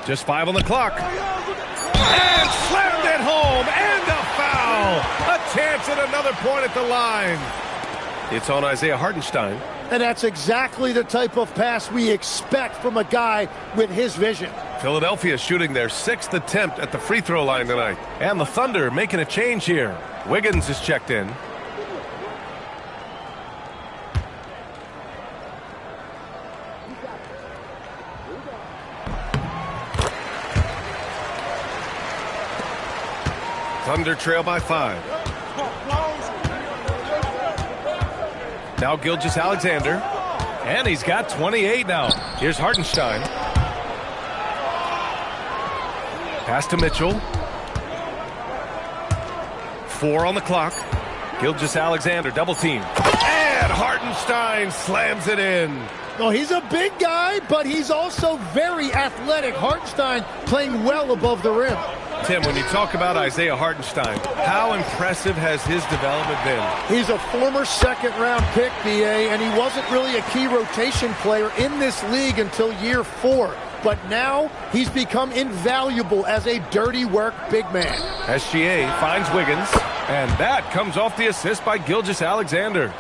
Just 5 on the clock. And slammed it home. And a foul. A chance at another point at the line. It's on Isaiah Hartenstein. And that's exactly the type of pass we expect from a guy with his vision. Philadelphia shooting their 6th attempt at the free throw line tonight. And the Thunder making a change here. Wiggins is checked in. Thunder trail by 5. Now Gilgeous-Alexander. And he's got 28 now. Here's Hartenstein. Pass to Mitchell. 4 on the clock. Gilgeous-Alexander double team. And Hartenstein slams it in. No, he's a big guy, but he's also very athletic. Hartenstein playing well above the rim. Tim, when you talk about Isaiah Hartenstein, how impressive has his development been? He's a former second-round pick, BA, and he wasn't really a key rotation player in this league until year 4. But now he's become invaluable as a dirty work big man. SGA finds Wiggins, and that comes off the assist by Gilgeous-Alexander.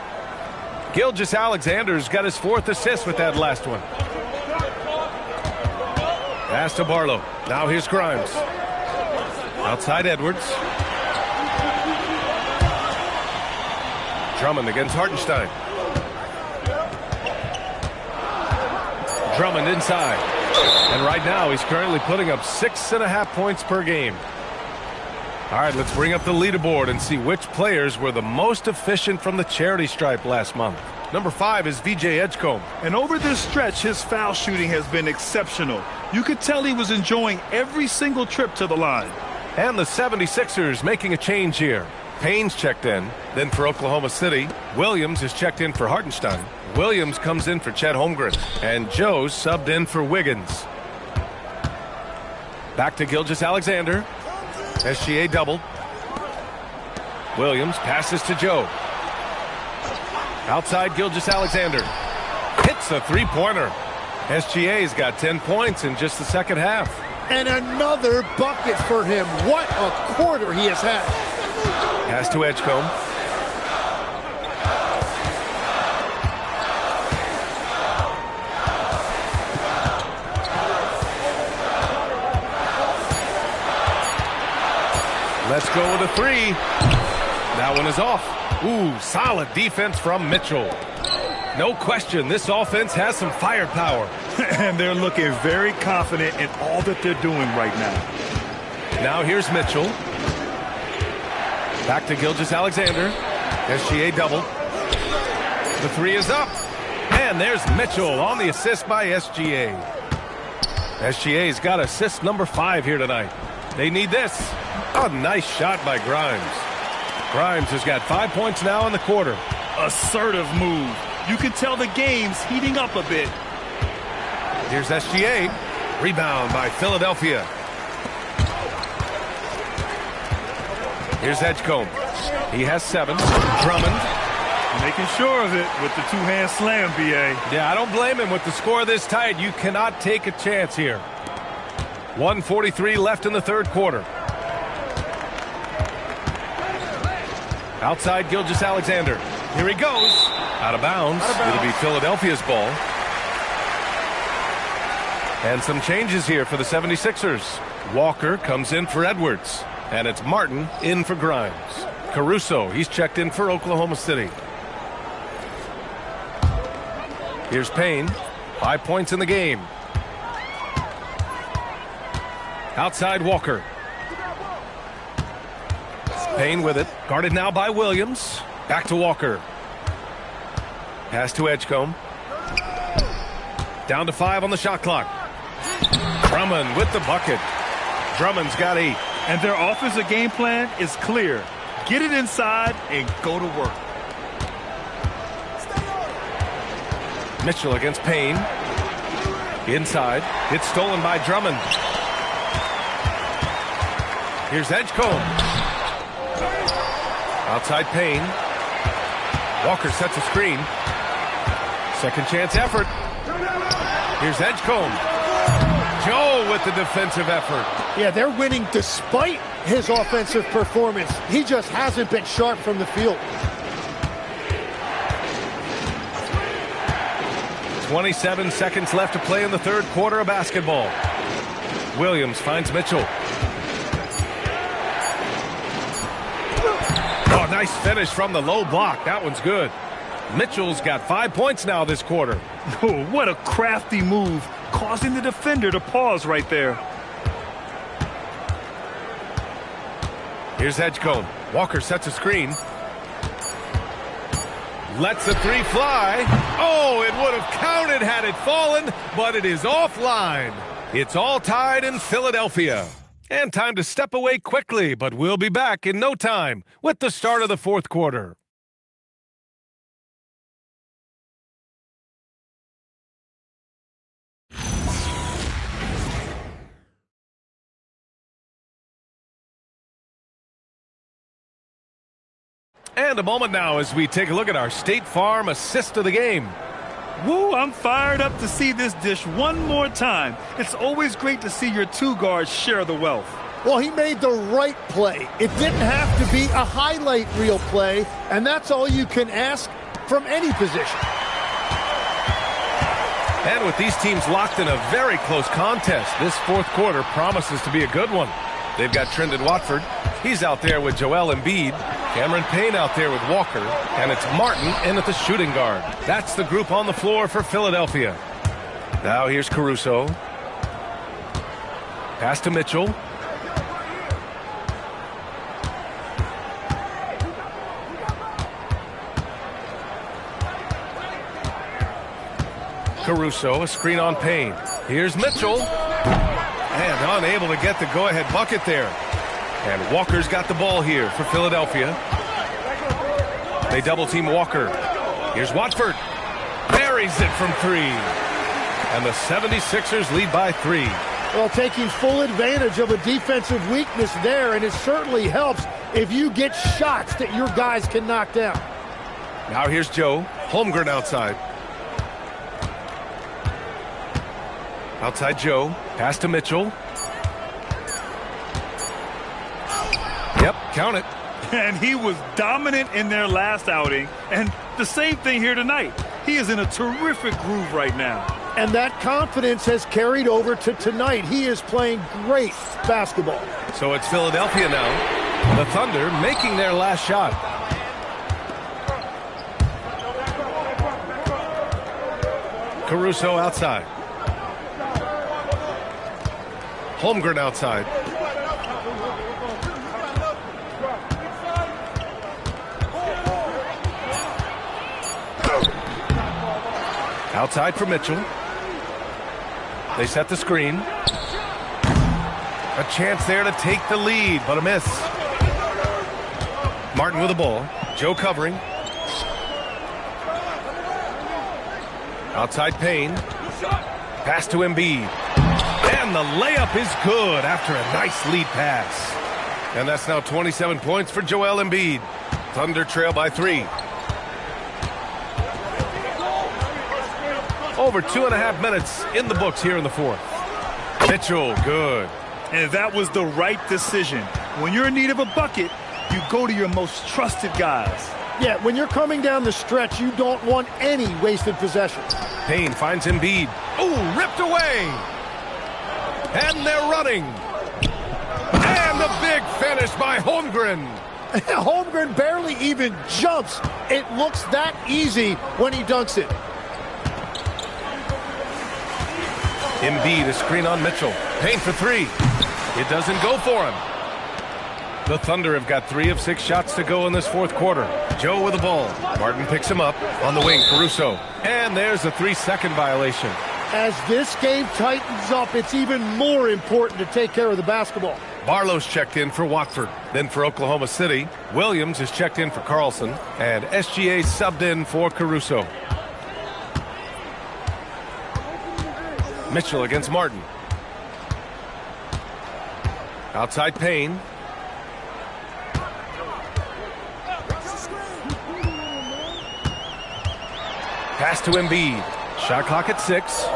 Gilgeous-Alexander's got his 4th assist with that last one. Pass to Barlow. Now here's Grimes. Outside Edwards. Drummond against Hartenstein. Drummond inside. And right now he's currently putting up 6.5 points per game. All right, let's bring up the leaderboard and see which players were the most efficient from the charity stripe last month. Number 5 is VJ Edgecombe. And over this stretch, his foul shooting has been exceptional. You could tell he was enjoying every single trip to the line. And the 76ers making a change here. Payne's checked in. Then for Oklahoma City, Williams is checked in for Hartenstein. Williams comes in for Chet Holmgren. And Joe's subbed in for Wiggins. Back to Gilgeous-Alexander. SGA doubled. Williams passes to Joe. Outside Gilgeous-Alexander. Hits a three-pointer. SGA's got 10 points in just the second half. And another bucket for him. What a quarter he has had. Pass to Edgecombe. Let's go with a three. That one is off. Ooh, solid defense from Mitchell. No question, this offense has some firepower. And they're looking very confident in all that they're doing right now. Now here's Mitchell. Back to Gilgeous-Alexander. SGA double. The three is up. And there's Mitchell on the assist by SGA. SGA's got assist number 5 here tonight. They need this. A nice shot by Grimes. Grimes has got 5 points now in the quarter. Assertive move. You can tell the game's heating up a bit. Here's SGA. Rebound by Philadelphia. Here's Edgecombe. He has 7. Drummond. Making sure of it with the two-hand slam, B.A. Yeah, I don't blame him with the score this tight. You cannot take a chance here. 1:43 left in the third quarter. Outside Gilgeous-Alexander. Here he goes. Out of bounds. It'll be Philadelphia's ball. And some changes here for the 76ers. Walker comes in for Edwards. And it's Martin in for Grimes. Caruso, he's checked in for Oklahoma City. Here's Payne. 5 points in the game. Outside Walker. Payne with it. Guarded now by Williams. Back to Walker. Pass to Edgecombe. Down to 5 on the shot clock. Drummond with the bucket. Drummond's got 8. And their offensive game plan is clear. Get it inside and go to work. Mitchell against Payne. Inside. It's stolen by Drummond. Here's Edgecombe. Outside Payne. Walker sets a screen. Second chance effort. Here's Edgecombe. Joe with the defensive effort. Yeah, they're winning despite his offensive performance. He just hasn't been sharp from the field. 27 seconds left to play in the third quarter of basketball. Williams finds Mitchell. Oh, nice finish from the low block. That one's good. Mitchell's got 5 points now this quarter. Oh, what a crafty move, causing the defender to pause right there. Here's Edgecombe. Walker sets a screen. Lets the three fly. Oh, it would have counted had it fallen, but it is offline. It's all tied in Philadelphia. And time to step away quickly, but we'll be back in no time with the start of the fourth quarter. And a moment now as we take a look at our State Farm assist of the game. Woo, I'm fired up to see this dish one more time. It's always great to see your two guards share the wealth. Well, he made the right play. It didn't have to be a highlight reel play, and that's all you can ask from any position. And with these teams locked in a very close contest, this fourth quarter promises to be a good one. They've got Trendon Watford. He's out there with Joel Embiid. Cameron Payne out there with Walker. And it's Martin in at the shooting guard. That's the group on the floor for Philadelphia. Now here's Caruso. Pass to Mitchell. Caruso, a screen on Payne. Here's Mitchell. And unable to get the go-ahead bucket there. And Walker's got the ball here for Philadelphia. They double-team Walker. Here's Watford. Buries it from 3. And the 76ers lead by 3. Well, taking full advantage of a defensive weakness there, and it certainly helps if you get shots that your guys can knock down. Now here's Joe. Holmgren outside. Outside Joe. Pass to Mitchell. Yep, count it. And he was dominant in their last outing. And the same thing here tonight. He is in a terrific groove right now. And that confidence has carried over to tonight. He is playing great basketball. So it's Philadelphia now. The Thunder making their last shot. Caruso outside. Holmgren outside. Outside for Mitchell. They set the screen. A chance there to take the lead, but a miss. Martin with the ball. Joe covering. Outside Payne. Pass to Embiid. And the layup is good after a nice lead pass. And that's now 27 points for Joel Embiid. Thunder trail by 3. Over 2.5 minutes in the books here in the fourth. Mitchell, good. And that was the right decision. When you're in need of a bucket, you go to your most trusted guys. Yeah, when you're coming down the stretch, you don't want any wasted possessions. Payne finds Embiid. Ooh, ripped away. And they're running. And the big finish by Holmgren. Holmgren barely even jumps. It looks that easy when he dunks it. Embiid, a screen on Mitchell. Payne for 3. It doesn't go for him. The Thunder have got 3 of 6 shots to go in this fourth quarter. Joe with the ball. Martin picks him up on the wing. Caruso. And there's a 3-second violation. As this game tightens up, it's even more important to take care of the basketball. Barlow's checked in for Watford. Then for Oklahoma City, Williams is checked in for Carlson. And SGA subbed in for Caruso. Mitchell against Martin. Outside Payne. Pass to Embiid. Shot clock at 6.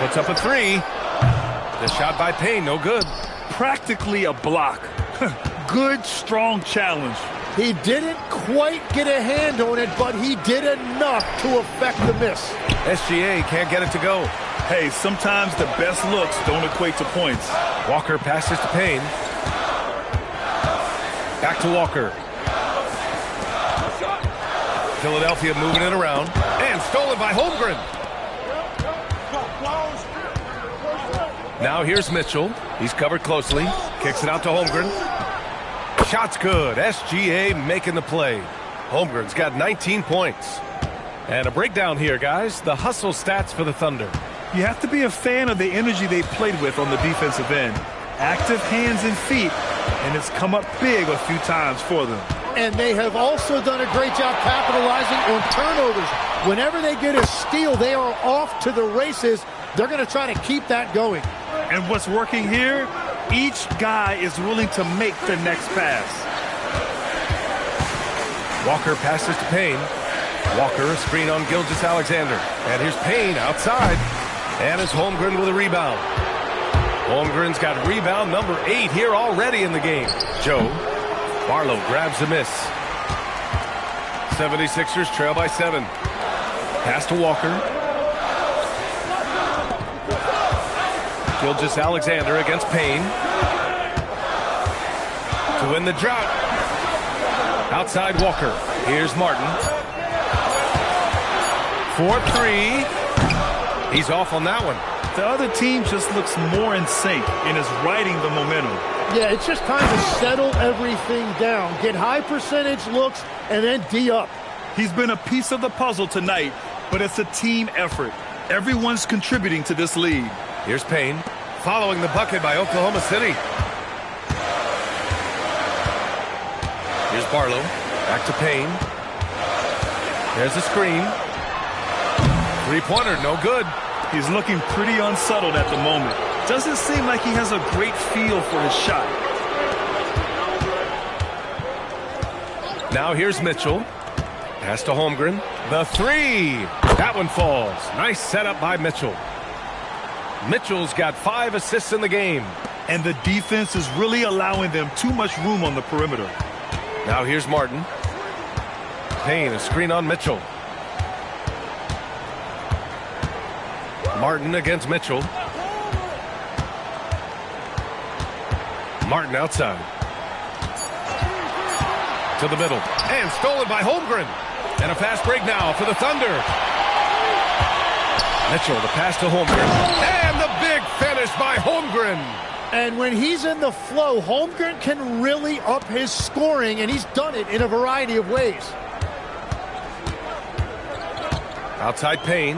Puts up a 3. The shot by Payne, no good. Practically a block. Good, strong challenge. He didn't quite get a hand on it, but he did enough to affect the miss. SGA can't get it to go. Hey, sometimes the best looks don't equate to points. Walker passes to Payne. Back to Walker. Philadelphia moving it around. And stolen by Holmgren. Now here's Mitchell. He's covered closely. Kicks it out to Holmgren. Shot's good. SGA making the play. Holmgren's got 19 points. And a breakdown here, guys. The hustle stats for the Thunder. You have to be a fan of the energy they played with on the defensive end. Active hands and feet, and it's come up big a few times for them. And they have also done a great job capitalizing on turnovers. Whenever they get a steal, they are off to the races. They're going to try to keep that going. And what's working here, each guy is willing to make the next pass. Walker passes to Payne. Walker, a screen on Gilgeous-Alexander. And here's Payne outside. And it's Holmgren with a rebound. Holmgren's got rebound number 8 here already in the game. Joe. Barlow grabs the miss. 76ers trail by 7. Pass to Walker. Gilgeous-Alexander against Payne. To win the drought. Outside Walker. Here's Martin. 4-3. He's off on that one. The other team just looks more in sync and is riding the momentum. Yeah, it's just time to settle everything down. Get high percentage looks and then D up. He's been a piece of the puzzle tonight, but it's a team effort. Everyone's contributing to this lead. Here's Payne, following the bucket by Oklahoma City. Here's Barlow, back to Payne. There's a screen. Three-pointer, no good. He's looking pretty unsettled at the moment. Doesn't seem like he has a great feel for his shot. Now here's Mitchell. Pass to Holmgren. The 3. That one falls. Nice setup by Mitchell. Mitchell's got 5 assists in the game. And the defense is really allowing them too much room on the perimeter. Now here's Martin. Payne, a screen on Mitchell. Martin against Mitchell. Martin outside. To the middle. And stolen by Holmgren. And a fast break now for the Thunder. Mitchell, the pass to Holmgren. And the big finish by Holmgren. And when he's in the flow, Holmgren can really up his scoring, and he's done it in a variety of ways. Outside Payne.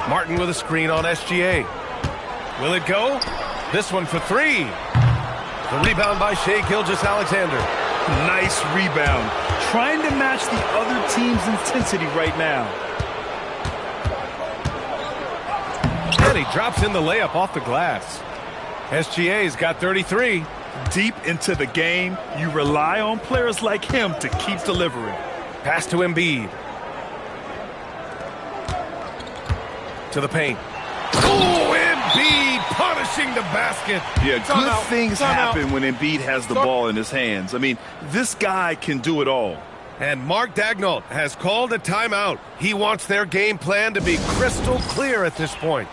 Martin with a screen on SGA. Will it go? This one for three. The rebound by Shai Gilgeous-Alexander. Nice rebound. Trying to match the other team's intensity right now. And he drops in the layup off the glass. SGA's got 33. Deep into the game, you rely on players like him to keep delivering. Pass to Embiid. To the paint. Oh, Embiid punishing the basket. Yeah, good things happen when Embiid has the ball in his hands. I mean, this guy can do it all. And Mark Daigneault has called a timeout. He wants their game plan to be crystal clear at this point.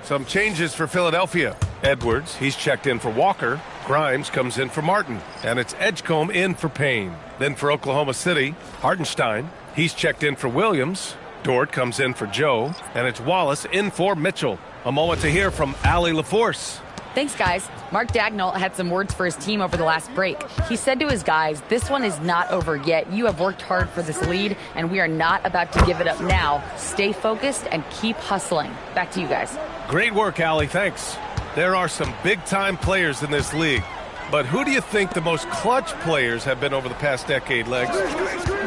Some changes for Philadelphia. Edwards, he's checked in for Walker. Grimes comes in for Martin. And it's Edgecombe in for Payne. Then for Oklahoma City, Hartenstein, he's checked in for Williams. Dort comes in for Joe. And it's Wallace in for Mitchell. A moment to hear from Allie LaForce. Thanks, guys. Mark Daigneault had some words for his team over the last break. He said to his guys, this one is not over yet. You have worked hard for this lead, and we are not about to give it up now. Stay focused and keep hustling. Back to you guys. Great work, Allie. Thanks. There are some big-time players in this league. But who do you think the most clutch players have been over the past decade, Legs?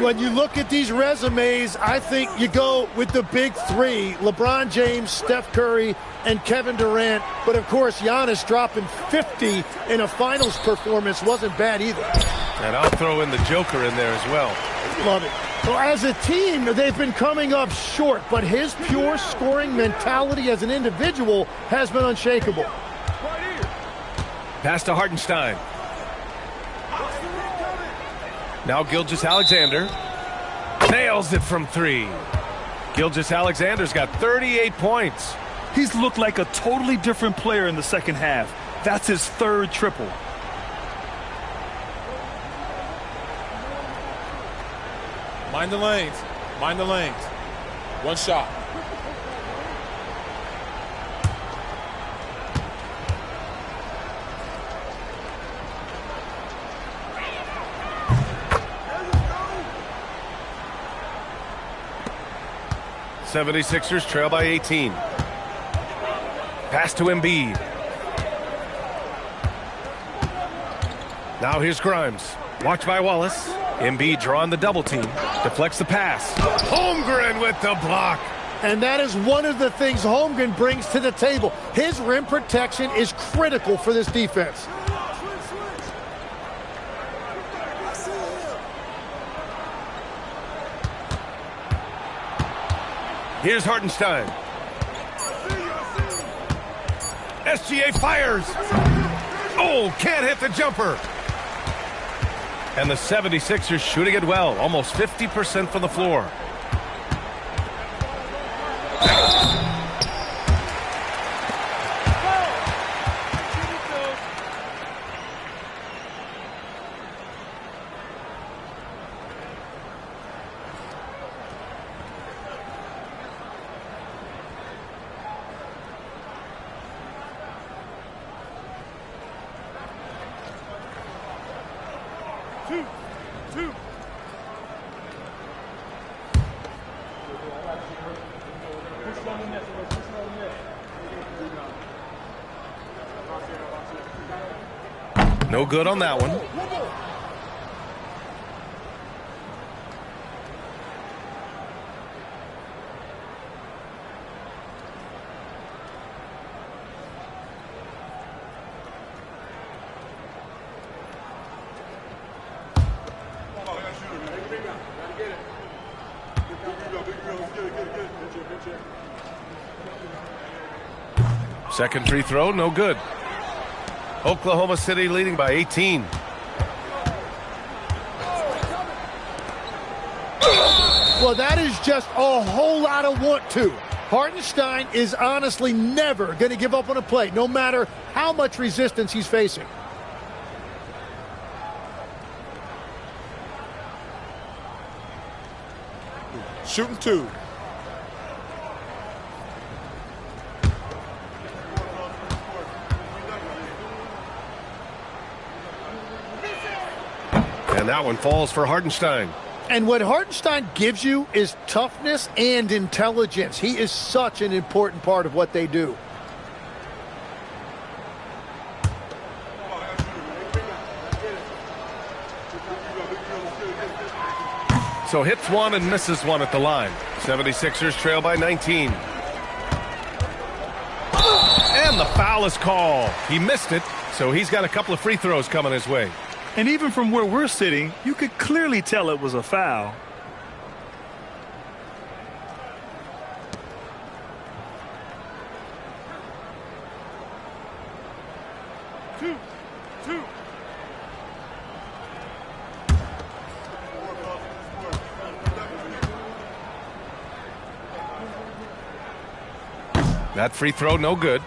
When you look at these resumes, I think you go with the big three, LeBron James, Steph Curry, and Kevin Durant. But, of course, Giannis dropping 50 in a finals performance wasn't bad either. And I'll throw in the Joker in there as well. Love it. Well, as a team, they've been coming up short, but his pure scoring mentality as an individual has been unshakable. Pass to Hartenstein. Now Gilgeous-Alexander nails it from three. Gilgeous-Alexander's got 38 points. He's looked like a totally different player in the second half. That's his third triple. Mind the lanes. Mind the lanes. One shot. '76ers trail by 18. Pass to Embiid. Now here's Grimes. Watched by Wallace. Embiid drawing the double team. Deflects the pass. Holmgren with the block. And that is one of the things Holmgren brings to the table. His rim protection is critical for this defense. Here's Hartenstein. SGA fires. Oh, can't hit the jumper. And the 76ers shooting it well. Almost 50% from the floor. No good on that one. Second free throw, no good. Oklahoma City leading by 18. Well, that is just a whole lot of want to. Hartenstein is honestly never going to give up on a play, no matter how much resistance he's facing. Shooting 2. And that one falls for Hartenstein. And what Hartenstein gives you is toughness and intelligence. He is such an important part of what they do. So hits one and misses one at the line. 76ers trail by 19. And the foul is called. He missed it, so he's got a couple of free throws coming his way. And even from where we're sitting, you could clearly tell it was a foul. That free throw, no good.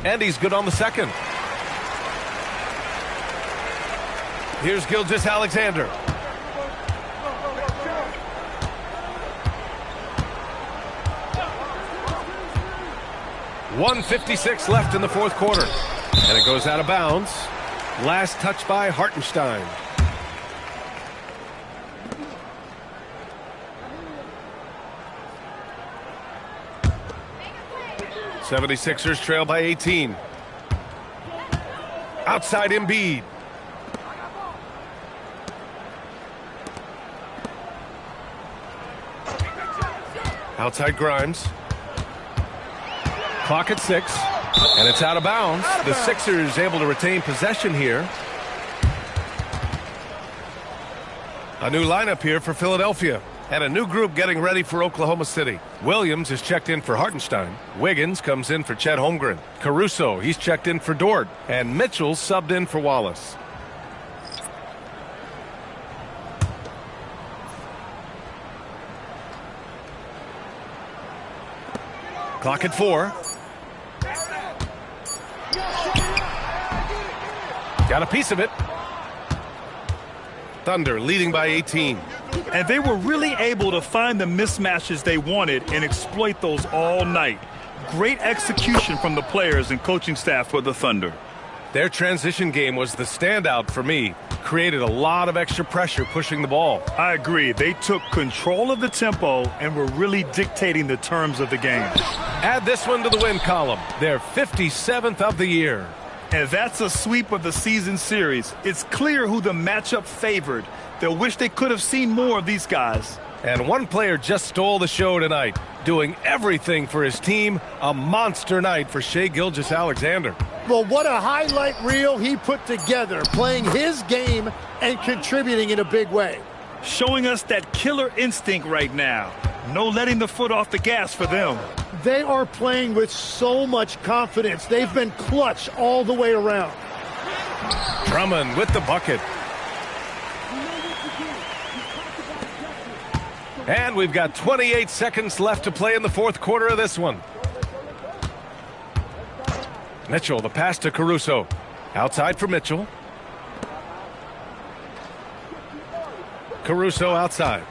And he's good on the second. Here's Gilgeous-Alexander. .156 left in the fourth quarter. And it goes out of bounds. Last touch by Hartenstein. '76ers trail by 18. Outside Embiid. Outside Grimes. Clock at 6. And it's out of bounds. The Sixers able to retain possession here. A new lineup here for Philadelphia. And a new group getting ready for Oklahoma City. Williams is checked in for Hartenstein. Wiggins comes in for Chet Holmgren. Caruso, he's checked in for Dort. And Mitchell subbed in for Wallace. Clock at 4. Got a piece of it. Thunder leading by 18. And they were really able to find the mismatches they wanted and exploit those all night. Great execution from the players and coaching staff for the Thunder. Their transition game was the standout for me. Created a lot of extra pressure pushing the ball. I agree. They took control of the tempo and were really dictating the terms of the game. Add this one to the win column. Their 57th of the year. And that's a sweep of the season series. It's clear who the matchup favored. They'll wish they could have seen more of these guys. And one player just stole the show tonight, doing everything for his team. A monster night for Shai Gilgeous-Alexander. Well, what a highlight reel he put together, playing his game and contributing in a big way. Showing us that killer instinct right now. No letting the foot off the gas for them. They are playing with so much confidence. They've been clutch all the way around. Drummond with the bucket. And we've got 28 seconds left to play in the fourth quarter of this one. Mitchell, the pass to Caruso. Outside for Mitchell. Caruso outside.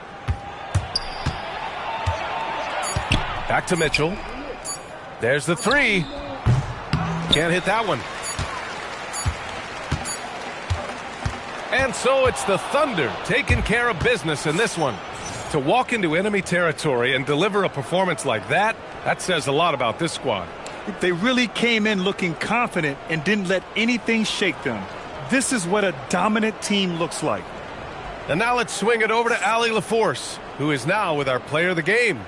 Back to Mitchell. There's the three. Can't hit that one. And so it's the Thunder taking care of business in this one. To walk into enemy territory and deliver a performance like that, that says a lot about this squad. They really came in looking confident and didn't let anything shake them. This is what a dominant team looks like. And now let's swing it over to Allie LaForce, who is now with our player of the game.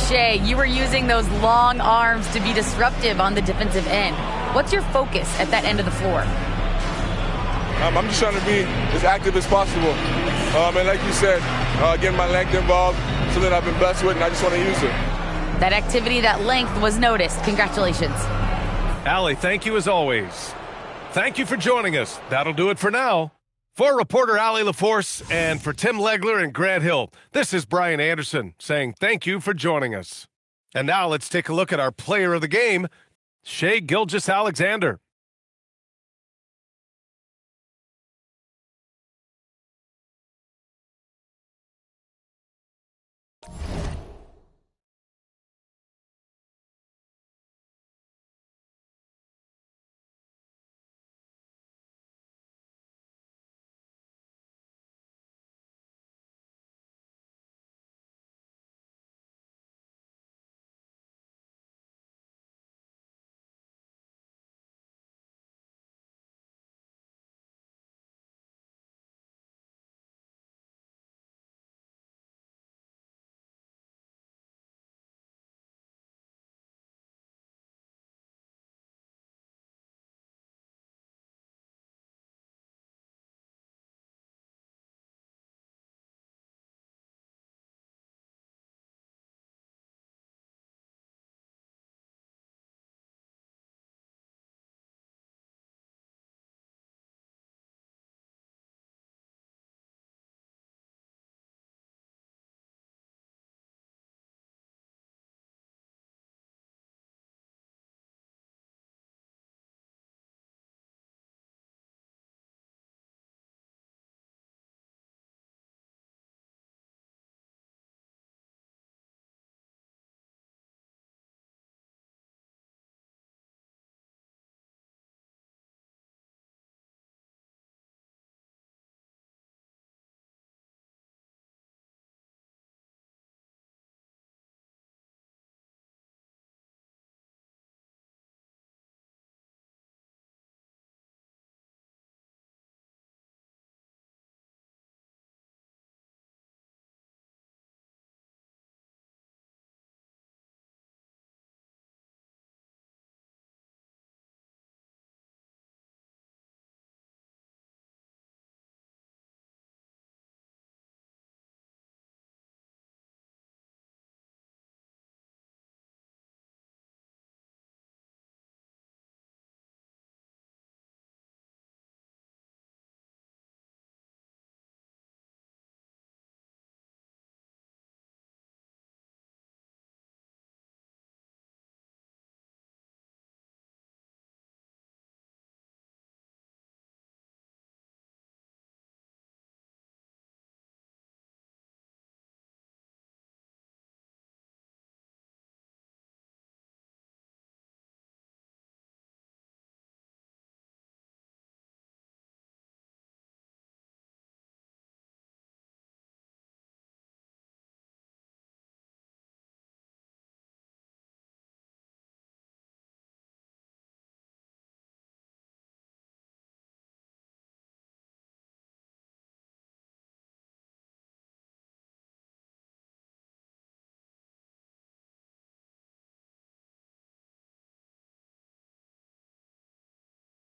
Shea, you were using those long arms to be disruptive on the defensive end. What's your focus at that end of the floor? I'm just trying to be as active as possible. And like you said, getting my length involved, something I've been blessed with, and I just want to use it. That activity, that length was noticed. Congratulations. Allie, thank you as always. Thank you for joining us. That'll do it for now. For reporter Allie LaForce and for Tim Legler and Grant Hill, this is Brian Anderson saying thank you for joining us. And now let's take a look at our player of the game, Shai Gilgeous-Alexander.